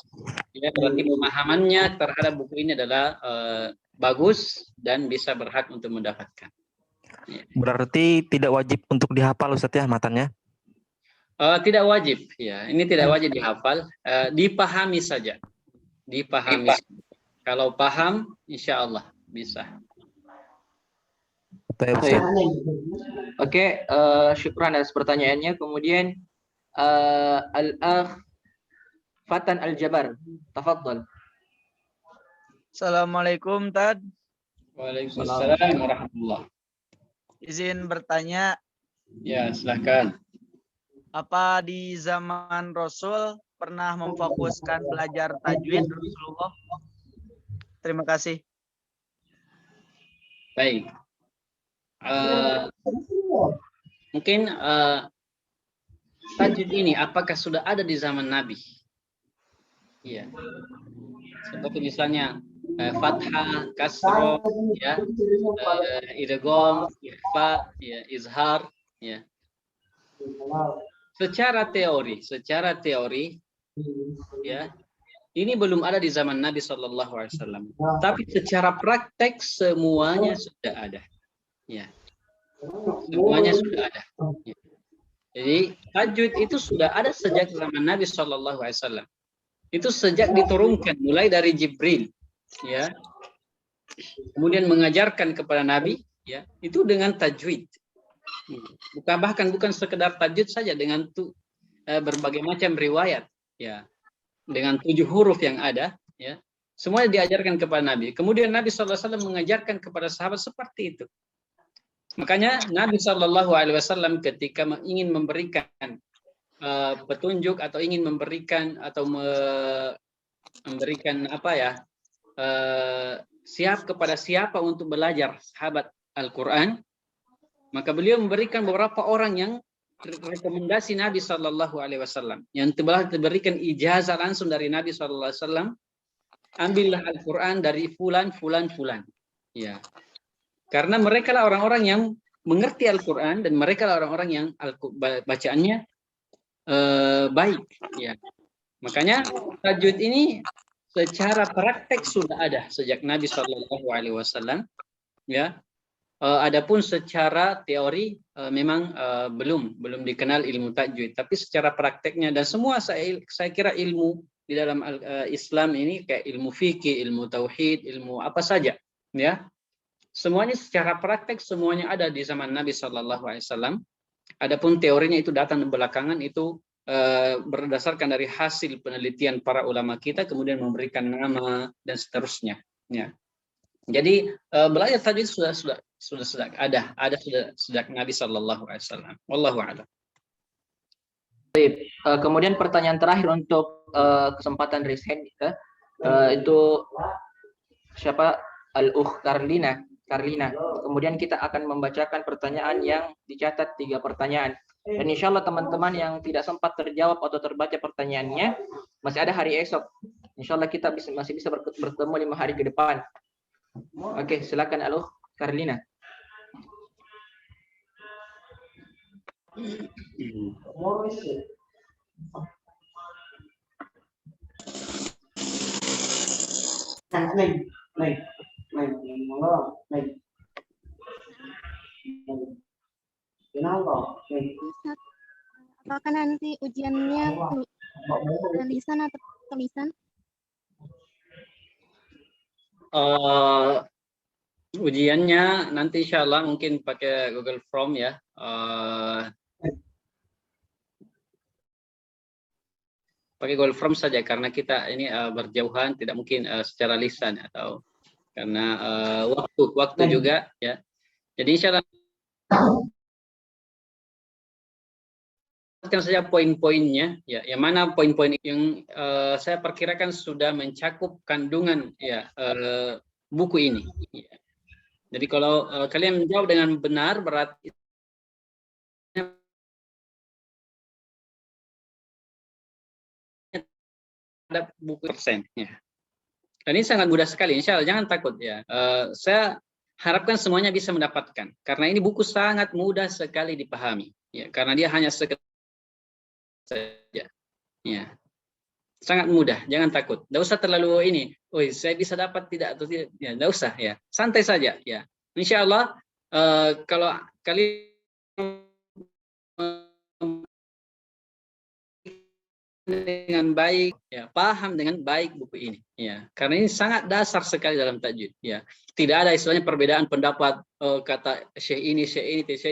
ya berarti pemahamannya terhadap buku ini adalah bagus dan bisa berhak untuk mendapatkan. Ya. Berarti tidak wajib untuk dihafal Ustadz ya matannya? Tidak wajib ya. Ini tidak wajib dihafal, dipahami saja. Dipahami. Kalau paham, insya Allah bisa. Oke, syukran atas pertanyaannya. Kemudian Al-Akh Fatan Al-Jabar, tafadhal. Assalamualaikum Tad. Waalaikumsalam warahmatullahi. Izin bertanya. Ya, silakan. Apa di zaman Rasul pernah memfokuskan belajar tajwid Rasulullah? Terima kasih. Baik. Mungkin tajwid ini apakah sudah ada di zaman Nabi? Iya. Seperti misalnya fathah, kasroh, ya, idgham, ikhfa, ya, izhar, ya. Secara teori, ya, ini belum ada di zaman Nabi Shallallahu Alaihi Wasallam. Tapi secara praktek semuanya sudah ada. Ya, semuanya sudah ada. Ya. Jadi tajwid itu sudah ada sejak zaman Nabi Shallallahu Alaihi Wasallam. Itu sejak diturunkan mulai dari Jibril, ya. Kemudian mengajarkan kepada Nabi, ya, itu dengan tajwid. Bukan sekedar tajwid saja, dengan berbagai macam riwayat, ya, dengan 7 huruf yang ada, ya, semuanya diajarkan kepada Nabi. Kemudian Nabi SAW mengajarkan kepada sahabat seperti itu. Makanya Nabi SAW ketika ingin memberikan petunjuk atau ingin memberikan siap kepada siapa untuk belajar sahabat Al-Quran, maka beliau memberikan beberapa orang yang rekomendasi Nabi Shallallahu Alaihi Wasallam yang telah diberikan ijazah langsung dari Nabi Shallallahu Alaihi Wasallam. Ambillah Al-Quran dari fulan. Ya, karena mereka lah orang-orang yang mengerti Al-Quran dan mereka lah orang-orang yang bacaannya baik. Ya, makanya tajwid ini secara praktek sudah ada sejak Nabi Shallallahu Alaihi Wasallam. Ya. Adapun secara teori memang belum dikenal ilmu tajwid, tapi secara prakteknya dan semua saya kira ilmu di dalam Islam ini kayak ilmu fikih, ilmu tauhid, ilmu apa saja, ya. Semuanya secara praktek semuanya ada di zaman Nabi Shallallahu Alaihi Wasallam. Adapun teorinya itu datang belakangan, itu berdasarkan dari hasil penelitian para ulama kita, kemudian memberikan nama dan seterusnya. Ya. Jadi belajar tajwid sudah ada sudah sejak Nabi Shallallahu Alaihi Wasallam. Wallahu a'lam. Kemudian pertanyaan terakhir untuk kesempatan raise hand kita, itu siapa? Al-Ukh Karlina. Kemudian kita akan membacakan pertanyaan yang dicatat 3 pertanyaan. Dan insya Allah teman-teman yang tidak sempat terjawab atau terbaca pertanyaannya, masih ada hari esok. Insya Allah kita masih bisa bertemu 5 hari ke depan. Oke, silakan Al-Ukh Karlina. Ustaz, apakah nanti ujiannya lisan atau tulisan? Ujiannya nanti insya Allah mungkin pakai Google Form ya. Pakai Google Form saja karena kita ini berjauhan, tidak mungkin secara lisan atau karena waktu juga ya. Jadi insya Allah saja poin-poinnya ya. Yang mana poin-poin yang saya perkirakan sudah mencakup kandungan ya buku ini. Ya. Jadi kalau kalian menjawab dengan benar berarti ada buku persen ya. Dan ini sangat mudah sekali, insya Allah jangan takut ya. Saya harapkan semuanya bisa mendapatkan karena ini buku sangat mudah sekali dipahami ya, karena dia hanya sekedar saja ya, sangat mudah, jangan takut, tidak usah terlalu ini, oh saya bisa dapat tidak atau tidak ya, tidak usah ya, santai saja ya. Insya Allah kalau kalian dengan baik ya, paham dengan baik buku ini ya, karena ini sangat dasar sekali dalam tajwid ya, tidak ada istilahnya perbedaan pendapat kata syekh ini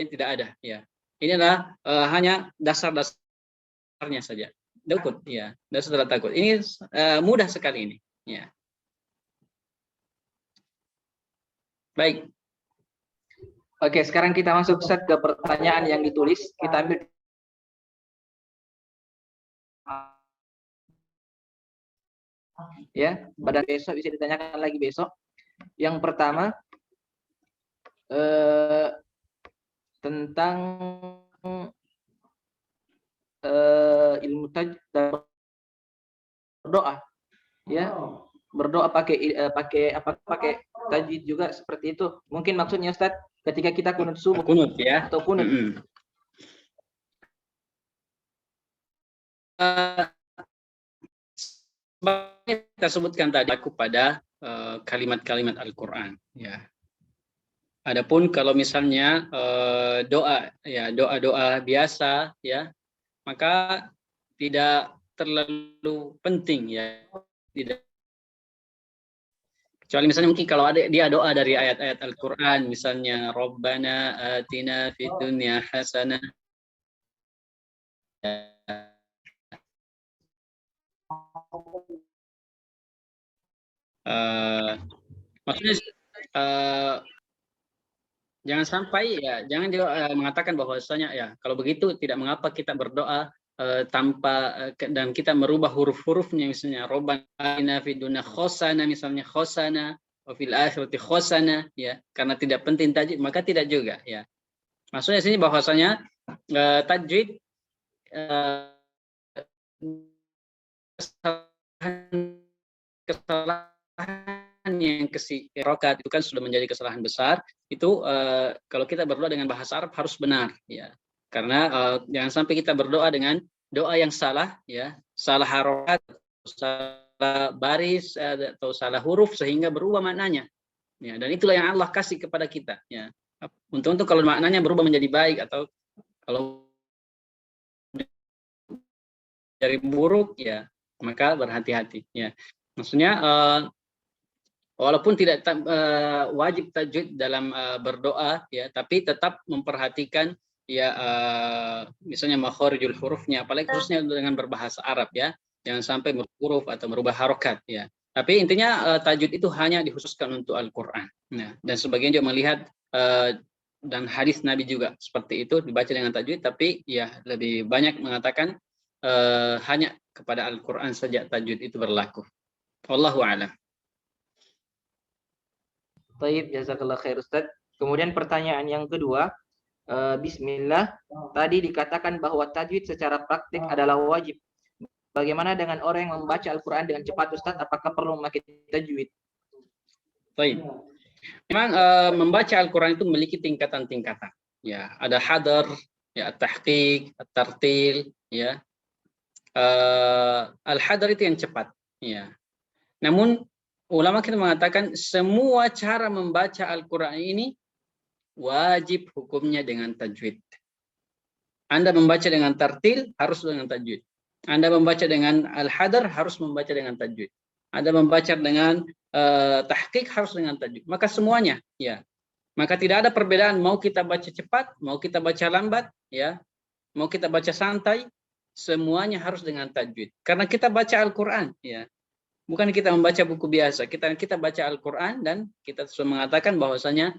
tidak ada ya, ini adalah hanya dasar-dasarnya saja. Takut ya, dan saudara takut. Ini mudah sekali ini ya. Baik. Oke, sekarang kita masuk set ke pertanyaan yang ditulis. Kita ambil ya, pada besok bisa ditanyakan lagi besok. Yang pertama tentang ilmu tajwid berdoa ya, berdoa pakai tajwid juga seperti itu. Mungkin maksudnya Ustaz ketika kita kunut subuh ya atau kunut. Kita sebutkan tadi aku pada kalimat-kalimat Al-Qur'an ya. Adapun kalau misalnya doa ya, doa-doa biasa ya, maka tidak terlalu penting ya, tidak. Kecuali misalnya mungkin kalau ada dia doa dari ayat-ayat Al-Qur'an, misalnya Rabbana atina fid dunya hasanah. Maksudnya jangan sampai ya, jangan juga mengatakan bahwasanya ya kalau begitu tidak mengapa kita berdoa tanpa dan kita merubah huruf-hurufnya, misalnya Rabbana atina fid dunya khosana, misalnya khosana wa fil akhirati khosana ya, karena tidak penting tajwid maka tidak juga ya. Maksudnya sini bahwasanya tajwid kesalahan yang rokat itu kan sudah menjadi kesalahan besar. Itu kalau kita berdoa dengan bahasa Arab harus benar ya, karena jangan sampai kita berdoa dengan doa yang salah ya, salah harokat, salah baris atau salah huruf sehingga berubah maknanya ya, dan itulah yang Allah kasih kepada kita ya. Untuk kalau maknanya berubah menjadi baik atau kalau dari buruk ya maka berhati-hati ya. Maksudnya walaupun tidak wajib tajwid dalam berdoa ya, tapi tetap memperhatikan ya misalnya makharijul hurufnya, apalagi khususnya dengan berbahasa Arab ya, jangan sampai merubah huruf atau merubah harokat ya. Tapi intinya tajwid itu hanya dikhususkan untuk Al-Qur'an. Nah, dan sebagian juga melihat dan hadis Nabi juga seperti itu dibaca dengan tajwid, tapi ya lebih banyak mengatakan hanya kepada Al-Qur'an saja tajwid itu berlaku. Wallahu a'lam. Taib, jazakallah khair Ustaz. Kemudian pertanyaan yang kedua, Bismillah, tadi dikatakan bahwa tajwid secara praktik adalah wajib. Bagaimana dengan orang yang membaca Al-Quran dengan cepat Ustaz? Apakah perlu memakai tajwid? Taib. Memang membaca Al-Quran itu memiliki tingkatan-tingkatan. Ya, ada hadar, ya, tahqiq, tartil, ya. Al-hadar itu yang cepat, ya. Namun ulama kita mengatakan semua cara membaca Al-Quran ini wajib hukumnya dengan tajwid. Anda membaca dengan tartil harus dengan tajwid. Anda membaca dengan al-hadar harus membaca dengan tajwid. Anda membaca dengan tahqiq harus dengan tajwid. Maka semuanya, ya. Maka tidak ada perbedaan mau kita baca cepat, mau kita baca lambat, ya. Mau kita baca santai, semuanya harus dengan tajwid. Karena kita baca Al-Quran, ya. Bukan kita membaca buku biasa, kita baca Al-Quran dan kita sudah mengatakan bahwasanya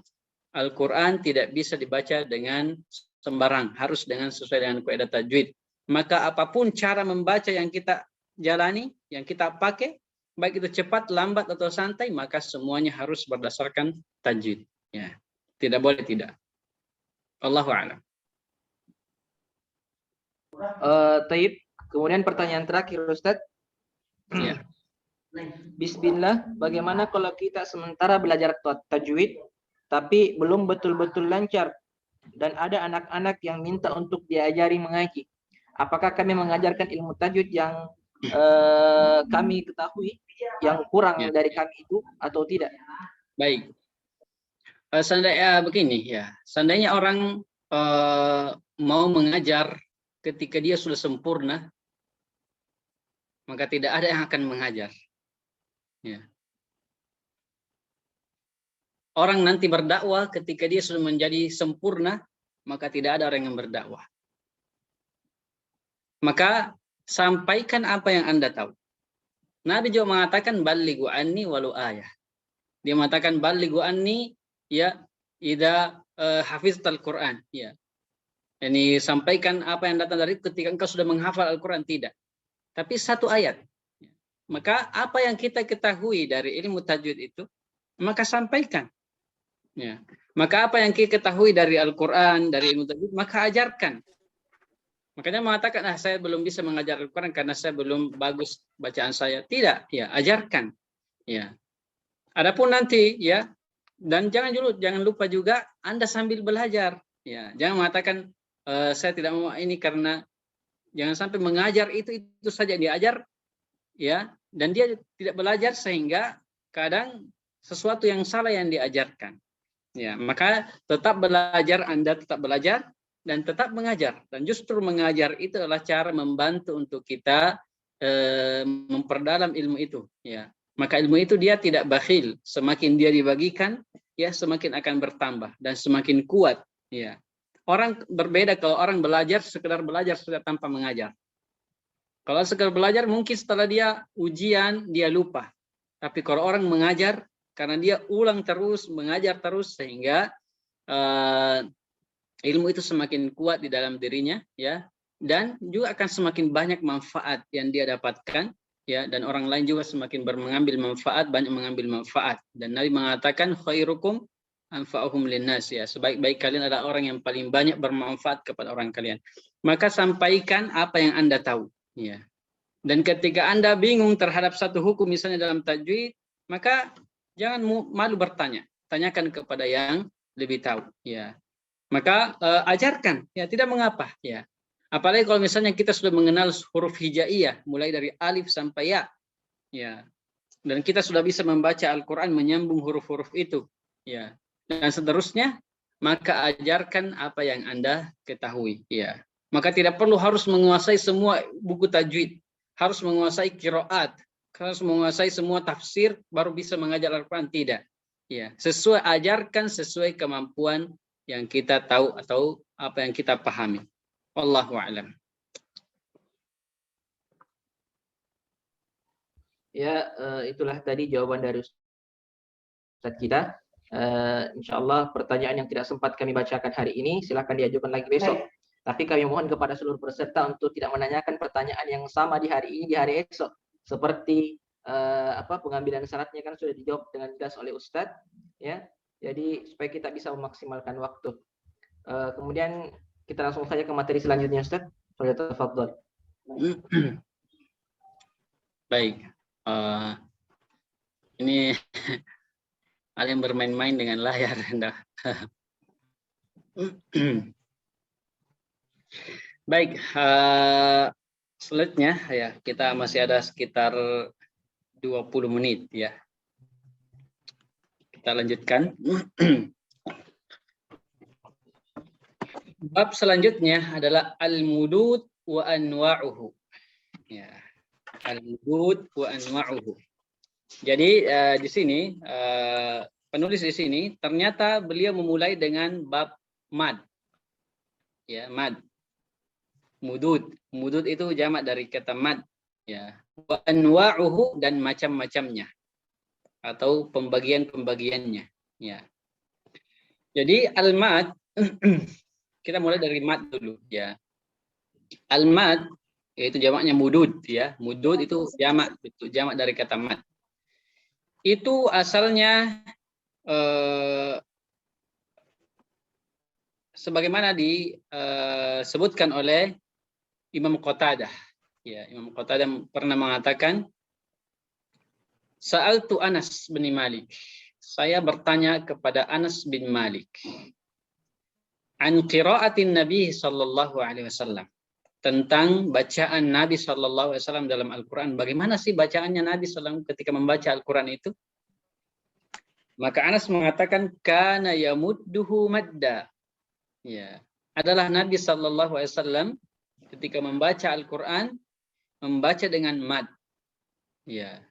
Al-Quran tidak bisa dibaca dengan sembarang, harus dengan sesuai dengan kaidah tajwid. Maka apapun cara membaca yang kita jalani, yang kita pakai, baik itu cepat, lambat atau santai, maka semuanya harus berdasarkan tajwid. Ya, tidak boleh tidak. Allahu a'lam. Taib. Kemudian pertanyaan terakhir Ustaz. Ya. Bismillah, bagaimana kalau kita sementara belajar tajwid tapi belum betul-betul lancar dan ada anak-anak yang minta untuk diajari mengaji? Apakah kami mengajarkan ilmu tajwid yang kami ketahui yang kurang dari kami itu atau tidak? Baik. Seandainya begini ya, seandainya orang mau mengajar ketika dia sudah sempurna, maka tidak ada yang akan mengajar. Ya. Orang nanti berdakwah ketika dia sudah menjadi sempurna, maka tidak ada orang yang berdakwah. Maka sampaikan apa yang Anda tahu. Nabi juga mengatakan balighu anni walau ayah. Dia mengatakan balighu anni ya idza hafiztal Quran, ya. Ini sampaikan apa yang datang dari ketika engkau sudah menghafal Al-Quran, tidak. Tapi satu ayat. Maka apa yang kita ketahui dari ilmu tajwid itu, maka sampaikan. Ya. Maka apa yang kita ketahui dari Al-Quran, dari ilmu tajwid, maka ajarkan. Makanya mengatakan, saya belum bisa mengajar Al-Quran karena saya belum bagus bacaan saya. Tidak, ya ajarkan. Ya. Adapun nanti, ya, dan jangan lupa juga Anda sambil belajar. Ya, jangan mengatakan saya tidak mau ini karena jangan sampai mengajar itu saja diajar, ya. Dan dia tidak belajar sehingga kadang sesuatu yang salah yang diajarkan. Ya, maka tetap belajar, Anda tetap belajar dan tetap mengajar. Dan justru mengajar itu adalah cara membantu untuk kita memperdalam ilmu itu. Ya, maka ilmu itu dia tidak bakhil. Semakin dia dibagikan, ya semakin akan bertambah dan semakin kuat. Ya, orang berbeda kalau orang belajar sekedar belajar sudah tanpa mengajar. Kalau sekedar belajar mungkin setelah dia ujian dia lupa. Tapi kalau orang mengajar karena dia ulang terus, mengajar terus sehingga ilmu itu semakin kuat di dalam dirinya, ya, dan juga akan semakin banyak manfaat yang dia dapatkan, ya, dan orang lain juga semakin mengambil manfaat, banyak mengambil manfaat. Dan Nabi mengatakan khairukum anfa'uhum linnas, ya, sebaik-baik kalian adalah orang yang paling banyak bermanfaat kepada orang kalian. Maka sampaikan apa yang Anda tahu. Ya. Dan ketika Anda bingung terhadap satu hukum misalnya dalam tajwid, maka jangan malu bertanya, tanyakan kepada yang lebih tahu, ya. Maka ajarkan, ya, tidak mengapa, ya. Apalagi kalau misalnya kita sudah mengenal huruf hijaiyah mulai dari alif sampai ya, ya. Dan kita sudah bisa membaca Al-Qur'an menyambung huruf-huruf itu, ya. Dan seterusnya, maka ajarkan apa yang Anda ketahui. Ya. Maka tidak perlu harus menguasai semua buku tajwid, harus menguasai qiraat, harus menguasai semua tafsir baru bisa mengajar Al-Quran. Tidak. Ya, ajarkan sesuai kemampuan yang kita tahu atau apa yang kita pahami. Wallahu a'lam. Ya, itulah tadi jawaban dari Ustaz kita. Insyaallah pertanyaan yang tidak sempat kami bacakan hari ini silakan diajukan lagi besok. Tapi kami mohon kepada seluruh peserta untuk tidak menanyakan pertanyaan yang sama di hari ini di hari esok. Seperti pengambilan syaratnya kan sudah dijawab dengan jelas oleh Ustadz, ya. Jadi supaya kita bisa memaksimalkan waktu. Kemudian kita langsung saja ke materi selanjutnya, Ustadz. Tafadhol. Baik. Ini ada yang bermain-main dengan layar. Baik, selanjutnya ya kita masih ada sekitar 20 menit ya. Kita lanjutkan. Bab selanjutnya adalah al-mudud wa anwa'uhu. Ya. Al-mudud wa anwa'uhu. Jadi di sini penulis di sini ternyata beliau memulai dengan bab mad. Ya, mad. Mudud. Mudud itu jamak dari kata mad. Ya. Wa anwa'uhu dan macam-macamnya atau pembagian-pembagiannya. Ya. Jadi al-mad kita mulai dari mad dulu ya. Al-mad yaitu jamaknya mudud ya. Mudud itu jamak dari kata mad. Itu asalnya sebagaimana disebutkan oleh Imam Qatadah. Ya, Imam Qatadah pernah mengatakan, Sa'altu Anas bin Malik. Saya bertanya kepada Anas bin Malik. An qiraatin Nabi sallallahu alaihi wasallam. Tentang bacaan Nabi sallallahu alaihi wasallam dalam Al-Qur'an. Bagaimana sih bacaannya Nabi sallallahu ketika membaca Al-Qur'an itu? Maka Anas mengatakan kana yamudduhu madda. Ya, adalah Nabi sallallahu alaihi wasallam ketika membaca Al-Qur'an membaca dengan mad. Ya.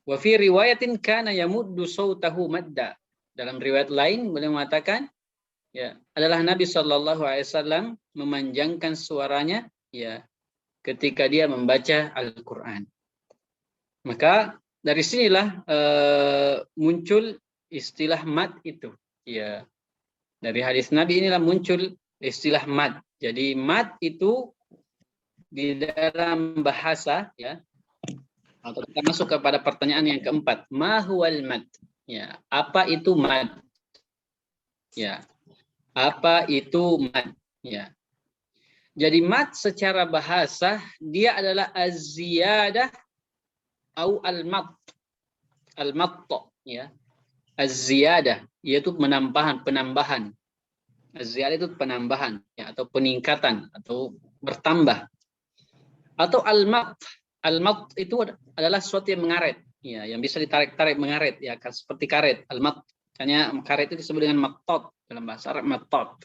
Wa fi riwayatin kana yamuddu sautahu madda. Dalam riwayat lain beliau mengatakan ya, adalah Nabi Shallallahu Alaihi Wasallam memanjangkan suaranya ya ketika dia membaca Al-Quran. Maka dari sinilah muncul istilah mad itu. Ya, dari hadis Nabi inilah muncul istilah mad. Jadi mad itu di dalam bahasa ya. Atau kita masuk kepada pertanyaan yang keempat. Ma huwal mad? Ya, apa itu mad? Ya. Apa itu mad? Ya. Jadi mad secara bahasa dia adalah az-ziyadah atau al-mat. Al-mat ya. Az-ziyadah yaitu penambahan. Az-ziyadah itu penambahan ya, atau peningkatan atau bertambah. Atau al-mat. Al-mat itu adalah sesuatu yang mengaret ya, yang bisa ditarik-tarik mengaret ya, seperti karet. Al-mat. Hanya karet itu disebut dengan matot dalam bahasa Arab, matot,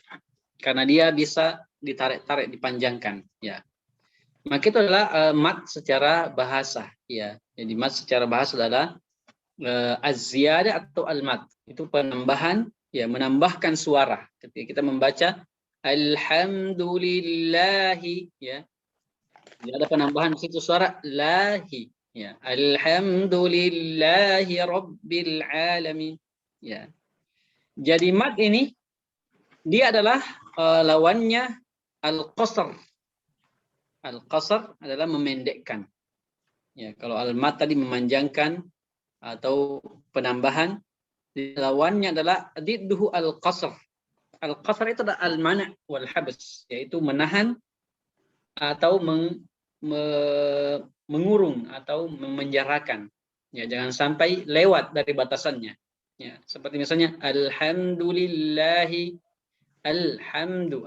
karena dia bisa ditarik-tarik, dipanjangkan ya. Maka itu adalah mat secara bahasa ya. Jadi mat secara bahasa adalah az-ziyadah atau al-mat, itu penambahan ya, menambahkan suara. Ketika kita membaca alhamdulillahi ya, jadi ada penambahan di situ suara lahi ya, alhamdulillahi rabbil alamin. Ya. Jadi mad ini dia adalah lawannya al-qasr. Al-qasr adalah memendekkan. Ya, kalau al-mad tadi memanjangkan atau penambahan, lawannya adalah didduhu al-qasr. Al-qasr itu adalah al-mana' wal habs, yaitu menahan atau mengurung atau memenjarakan. Ya, jangan sampai lewat dari batasannya. Ya, seperti misalnya alhamdulillahi, alhamdu,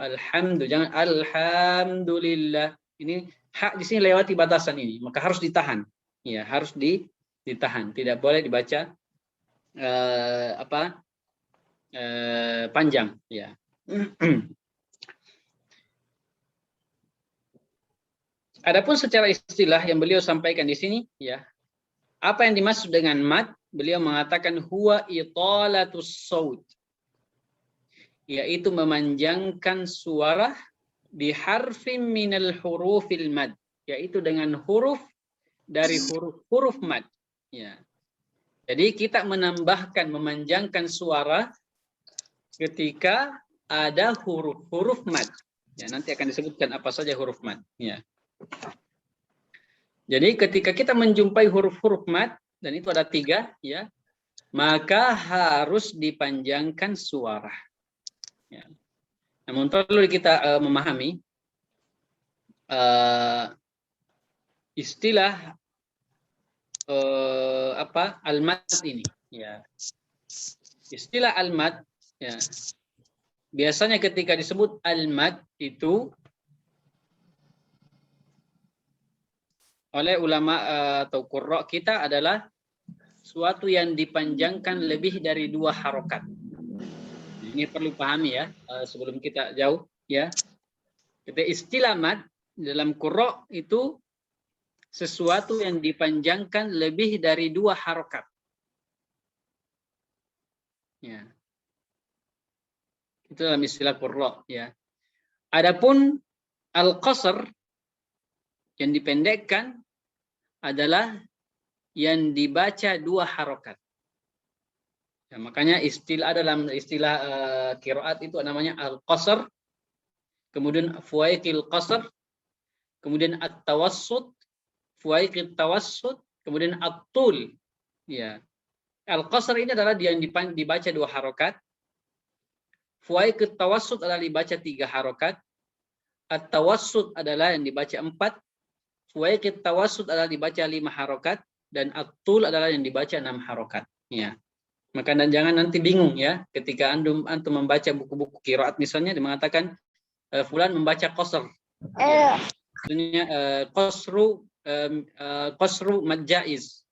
jangan alhamdulillah. Ini hak di sini lewati batasan ini, maka harus ditahan. Ya, harus ditahan. Tidak boleh dibaca panjang, ya. Adapun secara istilah yang beliau sampaikan di sini, ya, apa yang dimaksud dengan mad? Beliau mengatakan huwa italatus saut, yaitu memanjangkan suara biharfin minal hurufil mad, yaitu dengan huruf dari huruf mad. Ya. Jadi kita menambahkan, memanjangkan suara ketika ada huruf mad. Ya, nanti akan disebutkan apa saja huruf mad. Ya. Jadi ketika kita menjumpai huruf-huruf mad, dan itu ada 3, ya, maka harus dipanjangkan suara. Ya. Namun perlu kita memahami istilah al-mad ini. Ya. Istilah al-mad, ya, biasanya ketika disebut al-mad itu oleh ulama atau qurra kita adalah suatu yang dipanjangkan lebih dari 2 harokat. Ini perlu pahami, ya, sebelum kita jauh, ya. Ketika istilah mad dalam qurra itu sesuatu yang dipanjangkan lebih dari 2 harokat. Ya. Itu dalam istilah qurra, ya. Adapun al-qasr yang dipendekkan adalah yang dibaca 2 harokat. Ya, makanya dalam istilah qiraat itu namanya al-qasr, kemudian fuwaiqil qasr, kemudian at-tawassut, fuwaiqit tawassut, kemudian at-tul. Ya. Al-qasr ini adalah yang dibaca 2 harokat. Fuwaiqit tawassut adalah dibaca 3 harokat. At-tawassut adalah yang dibaca 4. Fuwaiqit tawassut adalah dibaca 5 harokat. Dan at-tul adalah yang dibaca 6 harokat. Ya. Maka jangan nanti bingung, ya, ketika antum membaca buku-buku qiraat misalnya mengatakan fulan membaca qasr. Ya. Maksudnya qasru mad jaiz.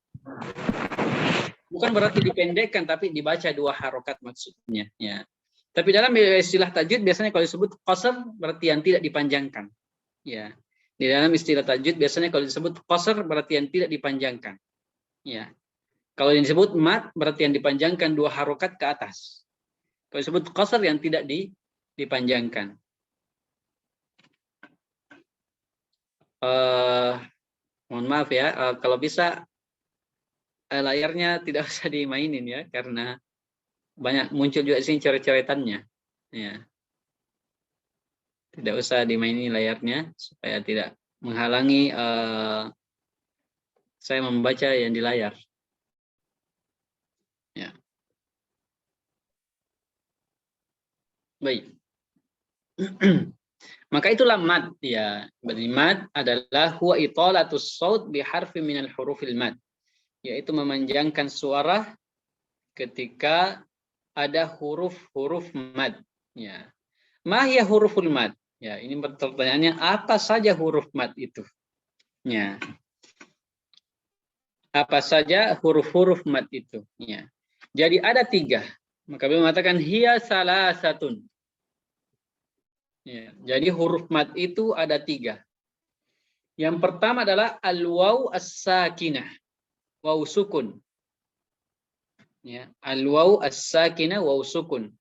Bukan berarti dipendekkan, tapi dibaca 2 harokat maksudnya, ya. Tapi dalam istilah tajwid biasanya kalau disebut qasr berarti yang tidak dipanjangkan. Ya. Di dalam istilah tajwid biasanya kalau disebut qasr berarti yang tidak dipanjangkan. Ya. Kalau yang disebut mad berarti yang dipanjangkan 2 harokat ke atas. Kalau disebut qasr yang tidak dipanjangkan. Mohon maaf, ya, kalau bisa layarnya tidak usah dimainin, ya, karena banyak muncul juga di sini coret-coretannya. Ya. Tidak usah dimainin layarnya supaya tidak menghalangi saya membaca yang di layar. Ya. Baik. Maka itulah mad, ya. Berarti mad adalah huwa italatus saut bi harfi minal hurufil mad, yaitu memanjangkan suara ketika ada huruf-huruf mad. Ya. Ma hiya huruful mad? Ya, ini pertanyaannya, apa saja huruf mad itu? Ya. Apa saja huruf-huruf mad itu? Ya. Jadi ada 3. Maka beliau mengatakan hiya salasatun. Ya, jadi huruf mad itu ada 3. Yang pertama adalah al-waw as-sakinah, waw sukun. Ya, al-waw as-sakinah, waw sukun.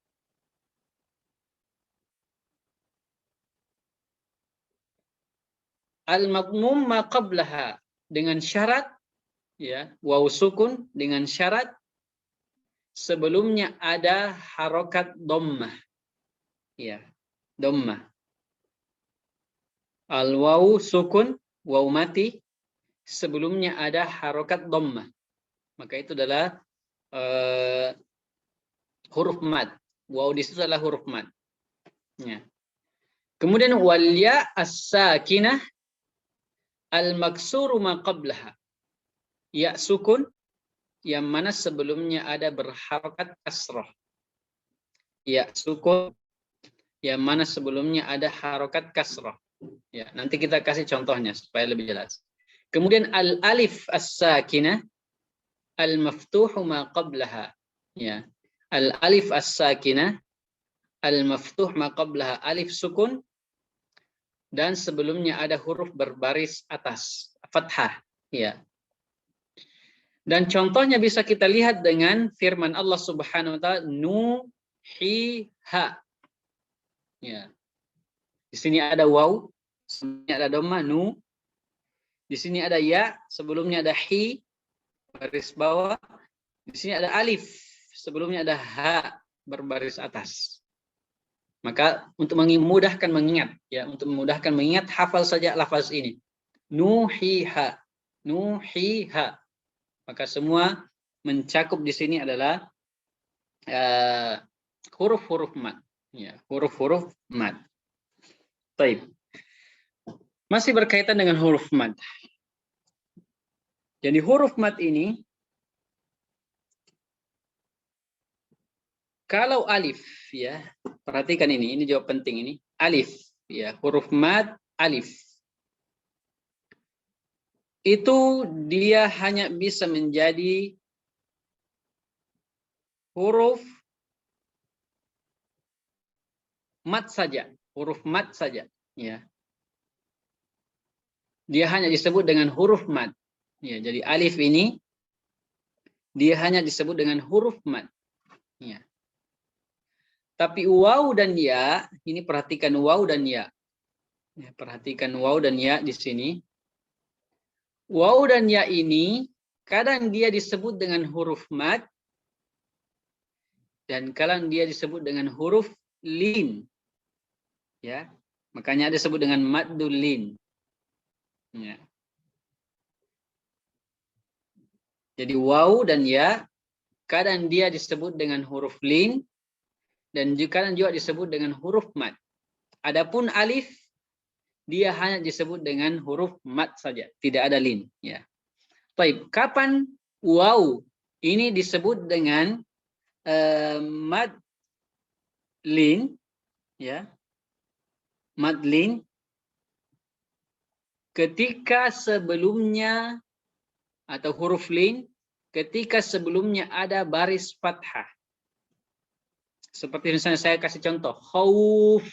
Al-madmum ma qablaha, dengan syarat, ya, waw sukun dengan syarat sebelumnya ada harokat dhammah. Ya. Dhammah. Al-waw sukun, waw mati, sebelumnya ada harokat dhammah. Maka itu adalah huruf mad. Waw di situ adalah huruf mad. Ya. Kemudian wal ya as-sakinah al-maksuru ma qablaha. Ya sukun yang mana sebelumnya ada berharokat kasrah. Ya sukun yang mana sebelumnya ada harokat kasrah. Ya, nanti kita kasih contohnya supaya lebih jelas. Kemudian al-alif as-sakinah al-maftuhu ma qablaha. Ya. al-alif as-sakinah, al-maftuh ma qablaha alif sukun, dan sebelumnya ada huruf berbaris atas, fathah. Ya. Dan contohnya bisa kita lihat dengan firman Allah Subhanahu wa taala, nuhiha. Ya. Di sini ada waw, sebelumnya ada dhamma nu. Di sini ada ya, sebelumnya ada hi, baris bawah. Di sini ada alif, sebelumnya ada ha, berbaris atas. Maka untuk memudahkan mengingat, ya, untuk memudahkan mengingat, hafal saja lafaz ini. Nuhiha, nuhiha. Maka semua mencakup di sini adalah huruf-huruf mad, ya, huruf-huruf mad. Baik. Masih berkaitan dengan huruf mad. Jadi huruf mad ini, kalau alif, ya, perhatikan ini jawab penting ini, alif, ya, huruf mad alif. Itu dia hanya bisa menjadi huruf mad saja, huruf mad saja, ya. Dia hanya disebut dengan huruf mad. Ya, jadi alif ini dia hanya disebut dengan huruf mad. Ya. Tapi waw dan ya, ini perhatikan waw dan ya. Ya, perhatikan waw dan ya di sini. Waw dan ya ini kadang dia disebut dengan huruf mad dan kadang dia disebut dengan huruf lin. Ya. Makanya disebut dengan maddul lin. Ya. Jadi waw dan ya kadang dia disebut dengan huruf lin dan kadang juga disebut dengan huruf mad. Adapun alif dia hanya disebut dengan huruf mad saja, tidak ada lin, ya. Baik, kapan waw ini disebut dengan mad lin, ya? Mad lin ketika sebelumnya, atau huruf lin ketika sebelumnya ada baris fathah. Seperti misalnya saya kasih contoh, khauf,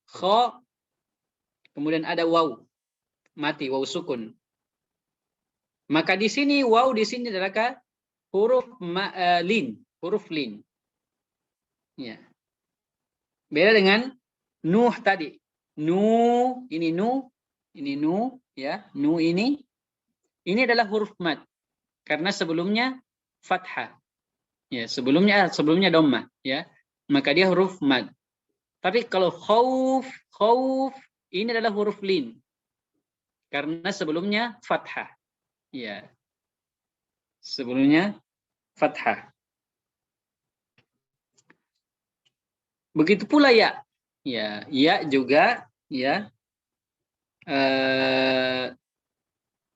kha, kemudian ada waw, mati, waw sukun. Maka di sini waw di sini adalah huruf lin, huruf lin. Ya. Beda dengan nuh tadi. Nu, ini nu, ya. Nu ini adalah huruf mad karena sebelumnya fathah. Ya, sebelumnya dhamma, ya. Maka dia huruf mad. Tapi kalau khauf ini adalah huruf lin karena sebelumnya fathah. Ya. Sebelumnya fathah. Begitu pula ya. Ya, ya juga, ya.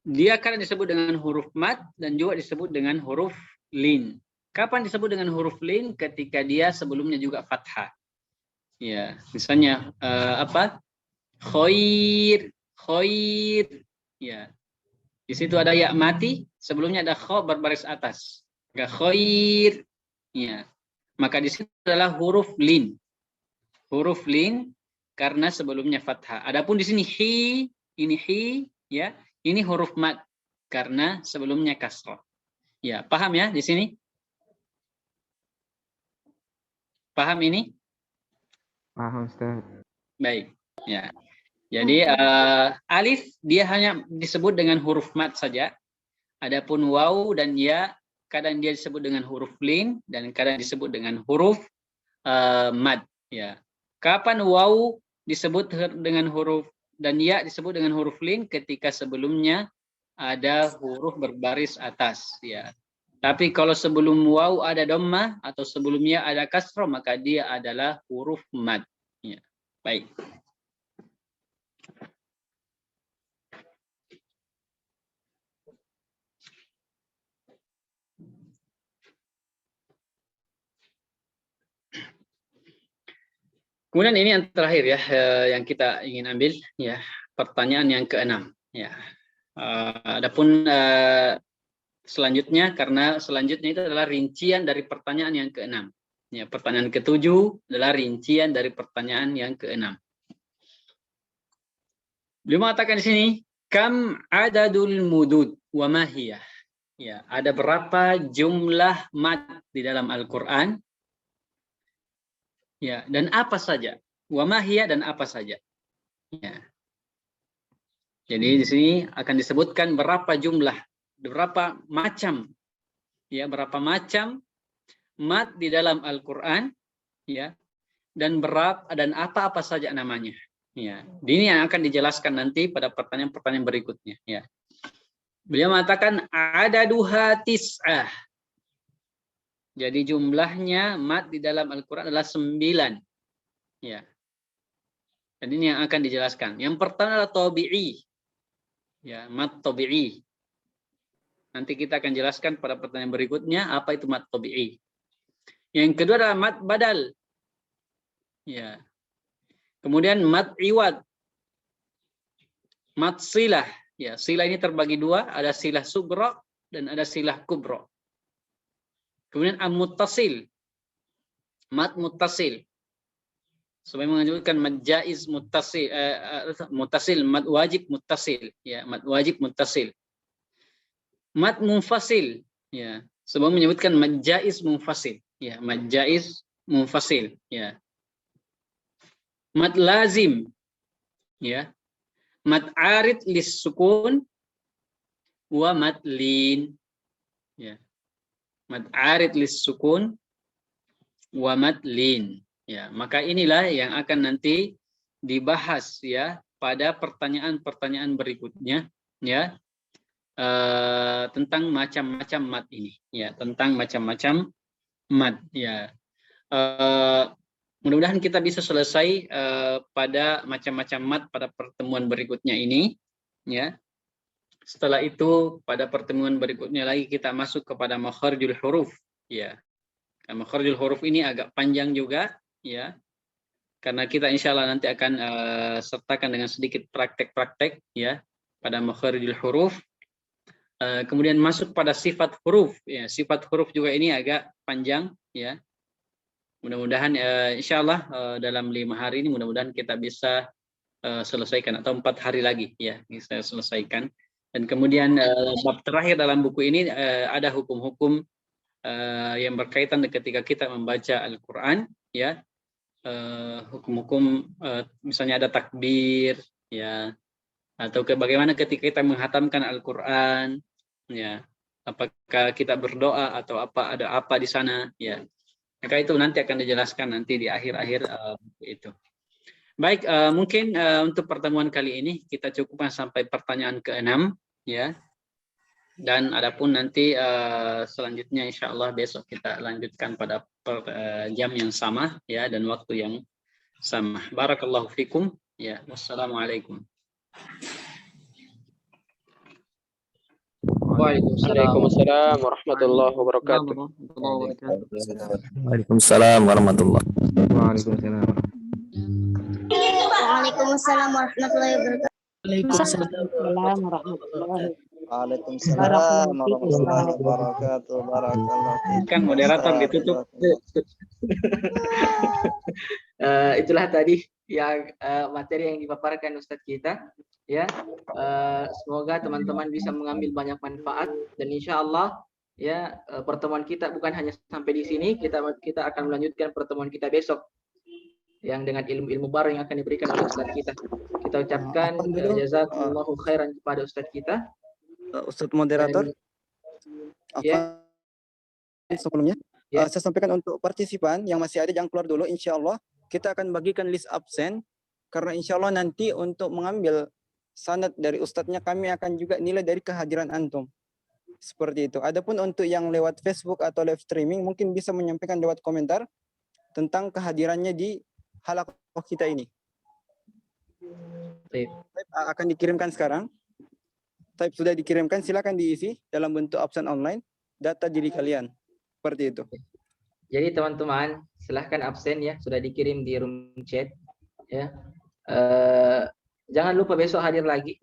Dia kadang disebut dengan huruf mad dan juga disebut dengan huruf lin. Kapan disebut dengan huruf lin? Ketika dia sebelumnya juga fathah. Ya, misalnya apa? Khair, khair. Ya. Di situ ada ya mati, sebelumnya ada kha berbaris atas. Maka khair. Ya. Maka di situ adalah huruf lin. Huruf lin karena sebelumnya fathah. Adapun di sini hi, ini hi, ya. Ini huruf mad karena sebelumnya kasrah. Ya, paham ya di sini? Paham ini? Paham, Ustaz. Baik, ya. Jadi alif dia hanya disebut dengan huruf mad saja. Adapun waw dan ya kadang dia disebut dengan huruf lin dan kadang disebut dengan huruf mad, ya. Kapan waw disebut dengan huruf dan ya disebut dengan huruf lin? Ketika sebelumnya ada huruf berbaris atas, ya. Tapi kalau sebelum waw ada dhammah atau sebelumnya ada kasrah, maka dia adalah huruf mad. Ya. Baik. Kemudian ini yang terakhir ya, yang kita ingin ambil, ya, pertanyaan yang ke-6. Ya. Adapun selanjutnya, karena selanjutnya itu adalah rincian dari pertanyaan yang ke-6. Ya, pertanyaan ke-7 adalah rincian dari pertanyaan yang ke-6. Beliau mengatakan di sini, kam adadul mudud wa mahiyah. Ya, ada berapa jumlah mad di dalam Al-Qur'an? Ya, dan apa saja? Wa mahiyah dan apa saja? Ya. Jadi di sini akan disebutkan berapa jumlah, berapa macam, ya, berapa macam mad di dalam Al-Qur'an, ya, dan apa-apa saja namanya. Ya, ini yang akan dijelaskan nanti pada pertanyaan-pertanyaan berikutnya. Ya, beliau mengatakan ada duha tis'ah. Jadi jumlahnya mad di dalam Al-Quran adalah 9. Ya, dan ini yang akan dijelaskan. Yang pertama adalah tabi'i. Ya, mad tabi'i. Nanti kita akan jelaskan pada pertanyaan berikutnya apa itu mad tabi'i. Yang kedua adalah mad badal. Ya. Kemudian mad iwad, mad silah. Ya, silah ini terbagi dua, ada silah sugro dan ada silah kubro. Kemudian muttasil, mad muttasil. Supaya menyebutkan mad jaiz muttasil, muttasil, mad wajib muttasil. Ya, mad wajib muttasil. Mad munfasil. Ya, sebelum menyebutkan mad jaiz munfasil. Ya, mad jaiz munfasil. Ya. Mad lazim, ya, mad arid lis sukun, wa mad lin, ya, mad arid lis sukun, wa mad lin, ya. Maka inilah yang akan nanti dibahas, ya, pada pertanyaan-pertanyaan berikutnya, ya, tentang macam-macam mad ini, ya, tentang macam-macam mad, ya. Mudah-mudahan kita bisa selesai pada macam-macam mad pada pertemuan berikutnya ini, ya. Setelah itu pada pertemuan berikutnya lagi kita masuk kepada makharijul huruf, ya. Makharijul huruf ini agak panjang juga, ya. Karena kita insya Allah nanti akan sertakan dengan sedikit praktek-praktek, ya, pada makharijul huruf. Kemudian masuk pada sifat huruf, ya. Sifat huruf juga ini agak panjang, ya. Mudah-mudahan insya Allah dalam 5 hari ini mudah-mudahan kita bisa selesaikan, atau 4 hari lagi, ya, bisa selesaikan. Dan kemudian bab terakhir dalam buku ini ada hukum-hukum yang berkaitan ketika kita membaca Al-Quran, ya, hukum-hukum misalnya ada takbir, ya, atau bagaimana ketika kita menghatamkan Al-Quran, ya, apakah kita berdoa atau ada apa di sana, ya. Maka itu nanti akan dijelaskan nanti di akhir-akhir itu. Baik, mungkin untuk pertemuan kali ini kita cukupkan sampai pertanyaan ke-6, ya. Dan adapun nanti selanjutnya insya Allah besok kita lanjutkan pada jam yang sama, ya, dan waktu yang sama. Barakallahu fikum, ya. Wassalamualaikum. Waalaikumsalam warahmatullahi wabarakatuh. Waalaikumsalam warahmatullahi Waalaikumsalam. Waalaikumsalam warahmatullahi wabarakatuh. Waalaikumsalam warahmatullahi Waalaikumsalam warahmatullahi wabarakatuh. Barakallahu. Kan moderator ditutup. Itulah tadi yang materi yang dipaparkan Ustadz kita, ya. Semoga teman-teman bisa mengambil banyak manfaat, dan insya Allah, ya, pertemuan kita bukan hanya sampai di sini, kita akan melanjutkan pertemuan kita besok yang dengan ilmu-ilmu baru yang akan diberikan oleh Ustadz kita. Kita ucapkan jazakumullahu khairan kepada Ustadz kita. Ustadz moderator, ya. Sebelumnya saya sampaikan untuk partisipan yang masih ada, jangan keluar dulu. Insya Allah kita akan bagikan list absen, karena insya Allah nanti untuk mengambil sanad dari ustadznya kami akan juga nilai dari kehadiran antum. Seperti itu. Adapun untuk yang lewat Facebook atau live streaming mungkin bisa menyampaikan lewat komentar tentang kehadirannya di halaqah kita ini. Akan dikirimkan sekarang. Sudah dikirimkan, silakan diisi dalam bentuk absen online data diri kalian. Seperti itu. Jadi teman-teman silahkan absen, ya, sudah dikirim di room chat, ya. Jangan lupa besok hadir lagi,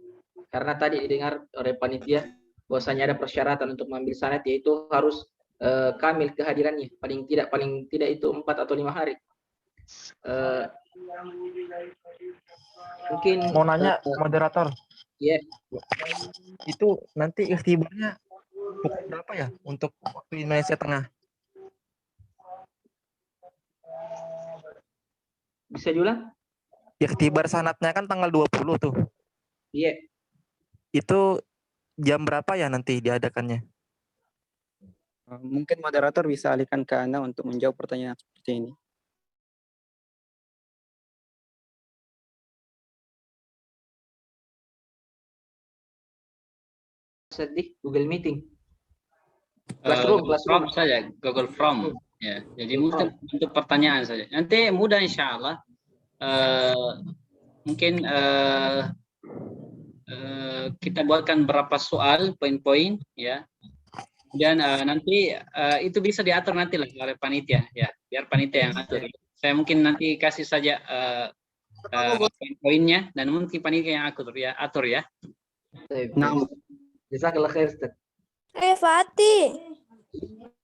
karena tadi didengar oleh panitia bahwasanya ada persyaratan untuk mengambil sanad, yaitu harus kamil kehadirannya, paling tidak itu 4 atau 5 hari. Mungkin Mau nanya moderator, ya, itu nanti ikhtibarnya pukul berapa ya untuk waktu Indonesia Tengah? bisa diulang? Ikhtibar sanatnya kan tanggal 20 tuh. Iya. Itu jam berapa ya nanti diadakannya? Mungkin moderator bisa alihkan ke Ana untuk menjawab pertanyaan seperti ini. Sedih Google Meeting. Google Form saja, Google Form. Ya, jadi mungkin untuk pertanyaan saja. Nanti mudah insya Allah. Mungkin kita buatkan berapa soal, poin-poin, ya. Dan nanti itu bisa diatur nanti lah oleh panitia, ya. Biar panitia yang atur. Saya mungkin nanti kasih saja poin-poinnya dan mungkin panitia yang atur ya. Nah, Jazakallah khair, Ustaz. Fatih.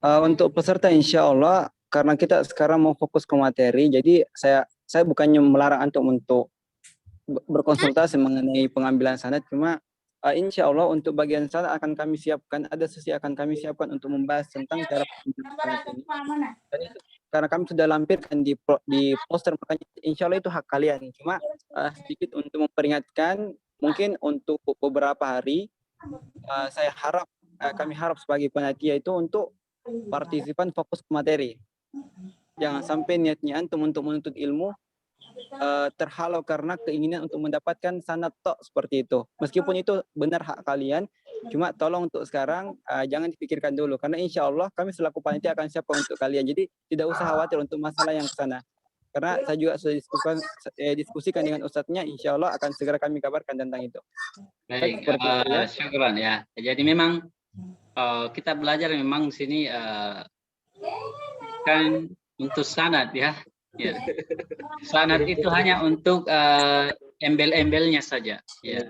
Untuk peserta insya Allah, karena kita sekarang mau fokus ke materi, jadi saya bukannya melarang antum untuk berkonsultasi mengenai pengambilan sanad, cuma insya Allah untuk bagian sanad akan kami siapkan, ada sesi akan kami siapkan untuk membahas tentang cara pengambilan sanad ini. Dan itu karena kami sudah lampirkan di poster, makanya insya Allah itu hak kalian. Cuma sedikit untuk memperingatkan, mungkin untuk beberapa hari, kami harap sebagai panitia itu untuk partisipan fokus ke materi. Jangan sampai niatnya antum untuk menuntut ilmu terhalau karena keinginan untuk mendapatkan sanad tok seperti itu. Meskipun itu benar hak kalian, cuma tolong untuk sekarang jangan dipikirkan dulu, karena insya Allah kami selaku panitia akan siapkan untuk kalian. Jadi tidak usah khawatir untuk masalah yang ke sana. Karena saya juga sudah diskusikan dengan ustadznya, insya Allah akan segera kami kabarkan tentang itu. Baik, syukran ya. Jadi memang kita belajar memang di sini kan untuk sanad ya. Ya. Sanad itu hanya untuk embel-embelnya saja. Ya.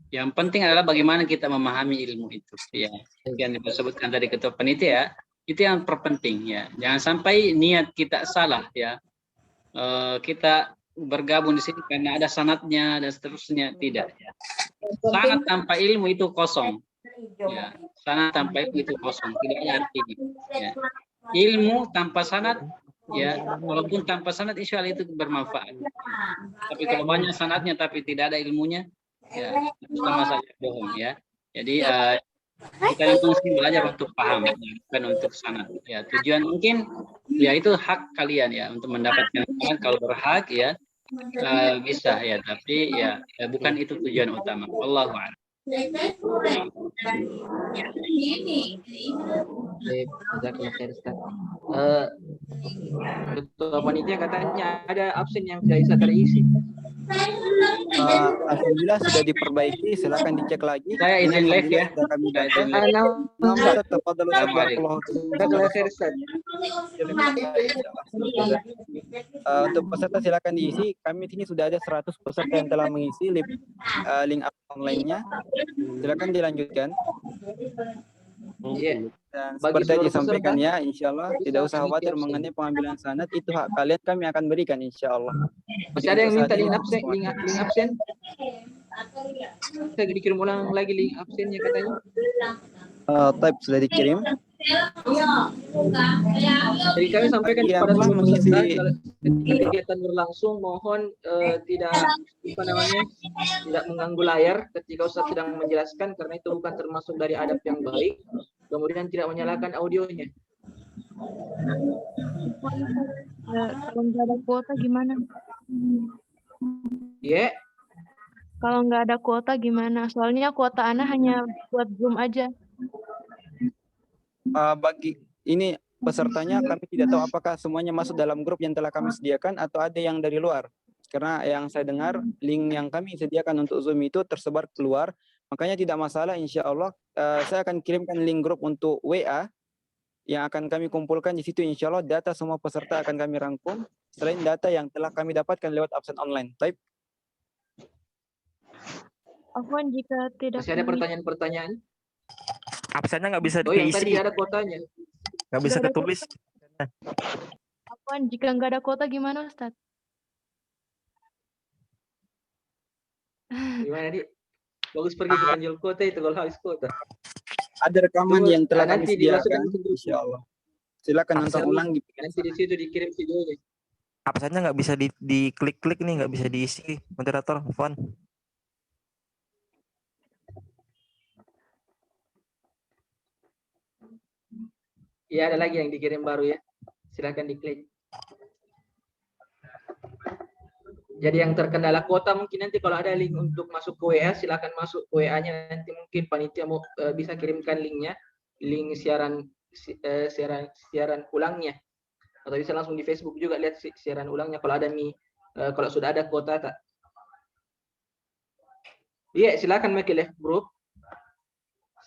Yang penting adalah bagaimana kita memahami ilmu itu. Ya. Yang disebutkan tadi ketua panitia, itu yang terpenting ya. Jangan sampai niat kita salah ya. Kita bergabung di sini karena ada sanadnya dan seterusnya, tidak. Ya. Sanad tanpa ilmu itu kosong. Ya. Sanad tanpa ilmu itu kosong, tidak ada artinya. Ya. Ilmu tanpa sanad, ya, walaupun tanpa sanad insya Allah itu bermanfaat. Tapi kalau banyak sanadnya tapi tidak ada ilmunya, ya sama saja bohong ya. Jadi kita mesti belajar untuk paham, bukan untuk sanad. Ya, tujuan mungkin ya itu hak kalian ya untuk mendapatkan sanad kalau berhak ya bisa ya, tapi ya bukan itu tujuan utama. Allahu a'lam. Ketua panitia katanya ada absen yang tidak bisa terisi. Alhamdulillah sudah diperbaiki, silakan dicek lagi. Saya izin live ya. Untuk peserta silakan diisi. Kami sini sudah ada 100 peserta yang telah mengisi link online-nya. Silakan dilanjutkan. Dan seperti yang disampaikan ya, insya Allah tidak usah khawatir mengenai pengambilan sanad, itu hak kalian, kami akan berikan insya Allah. Masih ada yang minta link absen? Saya dikirim ulang lagi link absennya katanya. Type sudah dikirim. Jadi kami sampaikan kepada semua peserta ketika kegiatan berlangsung, mohon tidak mengganggu layar ketika Ustaz sedang menjelaskan, karena itu bukan termasuk dari adab yang baik. Kemudian tidak menyalakan audionya. Kalau nggak ada kuota gimana? Ya. Kalau nggak ada kuota gimana? Soalnya kuota Ana hanya buat Zoom aja. Bagi ini pesertanya kami tidak tahu apakah semuanya masuk dalam grup yang telah kami sediakan atau ada yang dari luar. Karena yang saya dengar link yang kami sediakan untuk Zoom itu tersebar keluar, makanya tidak masalah, insya Allah saya akan kirimkan link grup untuk WA yang akan kami kumpulkan di situ. Insya Allah data semua peserta akan kami rangkum selain data yang telah kami dapatkan lewat absen online. Afwan, jika tidak masih ada pertanyaan-pertanyaan? Absennya nggak bisa Oh, yang tadi diisi, ada kuotanya. nggak bisa Nggak ada ketulis. Apaan, jika nggak ada kuota gimana, Ustadz? Gimana, Di? Bagus pergi ke penjual kuota itu kalau habis kuota. Ada rekaman yang telah kami Nanti dimasukkan sediakan, ke grup. insya Allah. Silakan nonton Absen- ulang di Nanti di situ dikirim videonya. Absennya nggak bisa diklik-klik nih, nggak bisa diisi. Moderator, Fon. Iya, ada lagi yang dikirim baru ya. Silakan diklik. Jadi yang terkendala kuota mungkin nanti kalau ada link untuk masuk ke WA, silakan masuk ke WA-nya, nanti mungkin panitia mau bisa kirimkan linknya, link siaran ulangnya, atau bisa langsung di Facebook juga lihat siaran ulangnya kalau ada kalau sudah ada kuota tak. Iya, silakan make live group,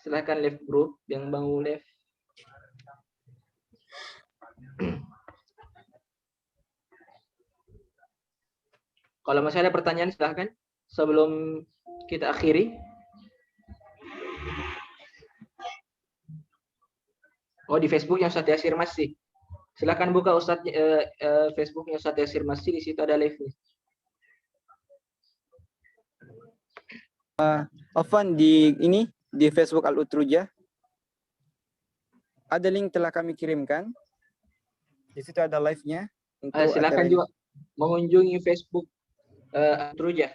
silakan live group yang bangun live. Kalau masih ada pertanyaan silahkan sebelum kita akhiri. Oh, di Facebooknya Ustadz Yasir Masih. Silakan buka Ustadz Facebooknya Ustadz Yasir Masih, di situ ada live-nya. Afwan, di Facebook Al-Utrujah ada link telah kami kirimkan. Di situ ada live-nya. Silakan juga mengunjungi Facebook Al-Utrujah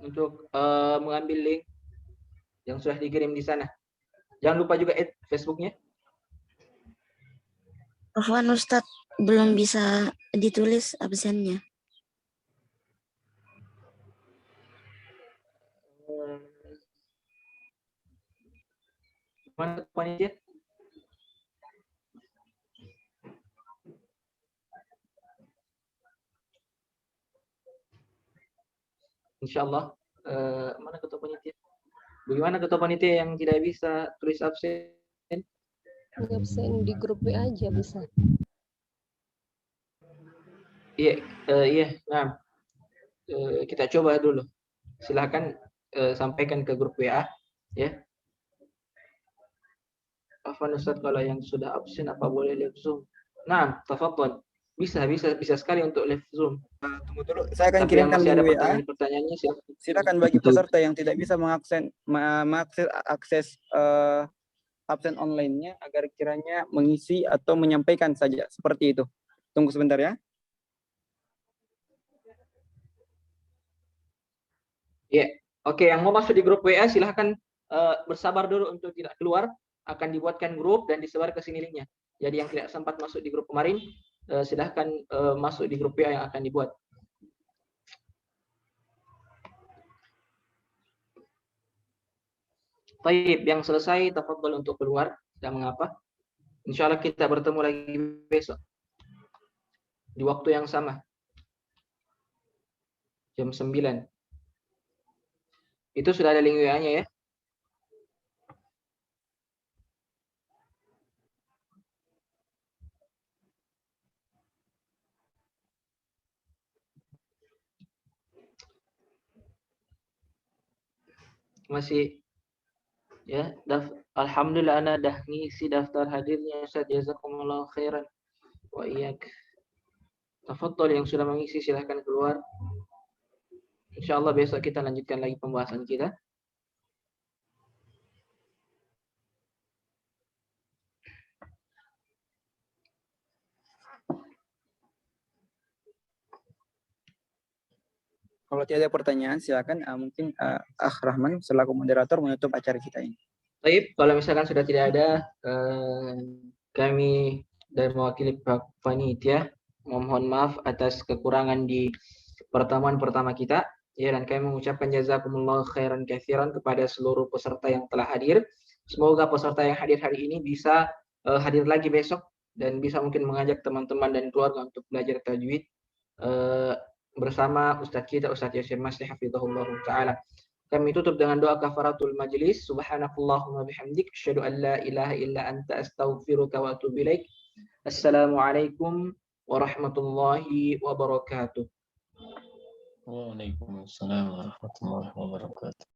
untuk mengambil link yang sudah dikirim di sana. Jangan lupa juga add Facebooknya. Afwan Ustadz, belum bisa ditulis absennya. Mana panitia? Insyaallah. Mana ketua panitia? Bagaimana ketua panitia yang tidak bisa tulis absen? Absen di grup WA aja bisa. Iya, nah, kita coba dulu. Silahkan sampaikan ke grup WA, ya. Afwan Ustadz, kalau yang sudah absen apa boleh live Zoom? Nah, tafadhol. Bisa sekali untuk live Zoom. Tunggu dulu, saya akan Tapi kirimkan yang masih ada link WA. pertanyaannya Silakan bagi peserta yang tidak bisa mengakses absen online-nya agar kiranya mengisi atau menyampaikan saja seperti itu. Tunggu sebentar ya. Ya, oke. Yang mau masuk di grup WA silahkan bersabar dulu untuk tidak keluar. Akan dibuatkan grup dan disebar ke sini linknya. Jadi yang tidak sempat masuk di grup kemarin, silahkan masuk di grup WA yang akan dibuat. Baik, yang selesai tafadhol untuk keluar, tidak mengapa. Insya Allah kita bertemu lagi besok di waktu yang sama, jam 9. Itu sudah ada link WA-nya ya. Masih ya, alhamdulillah ana dah ngisi daftar hadirnya Ustaz, jazakumullah khairan wa iyyak. Tafadhol yang sudah mengisi silahkan keluar. Insyaallah besok kita lanjutkan lagi pembahasan kita. Kalau tidak ada pertanyaan, silakan mungkin Rahman selaku moderator menutup acara kita ini. Baik, kalau misalkan sudah tidak ada, kami dari mewakili panitia mohon maaf atas kekurangan di pertemuan pertama kita, ya, dan kami mengucapkan jazakumullah khairan katsiran kepada seluruh peserta yang telah hadir. Semoga peserta yang hadir hari ini bisa hadir lagi besok dan bisa mungkin mengajak teman-teman dan keluarga untuk belajar tajwid bersama Ustadz kita, Ustadz Yasir Masih hafizahullah ta'ala. Kami tutup dengan doa kafaratul majlis. Subhanakallahumma bihamdik, asyhadu an la ilaha illa anta astaghfiruka wa atubu ilaik. Assalamualaikum warahmatullahi wabarakatuh. Waalaikumsalam warahmatullahi wabarakatuh.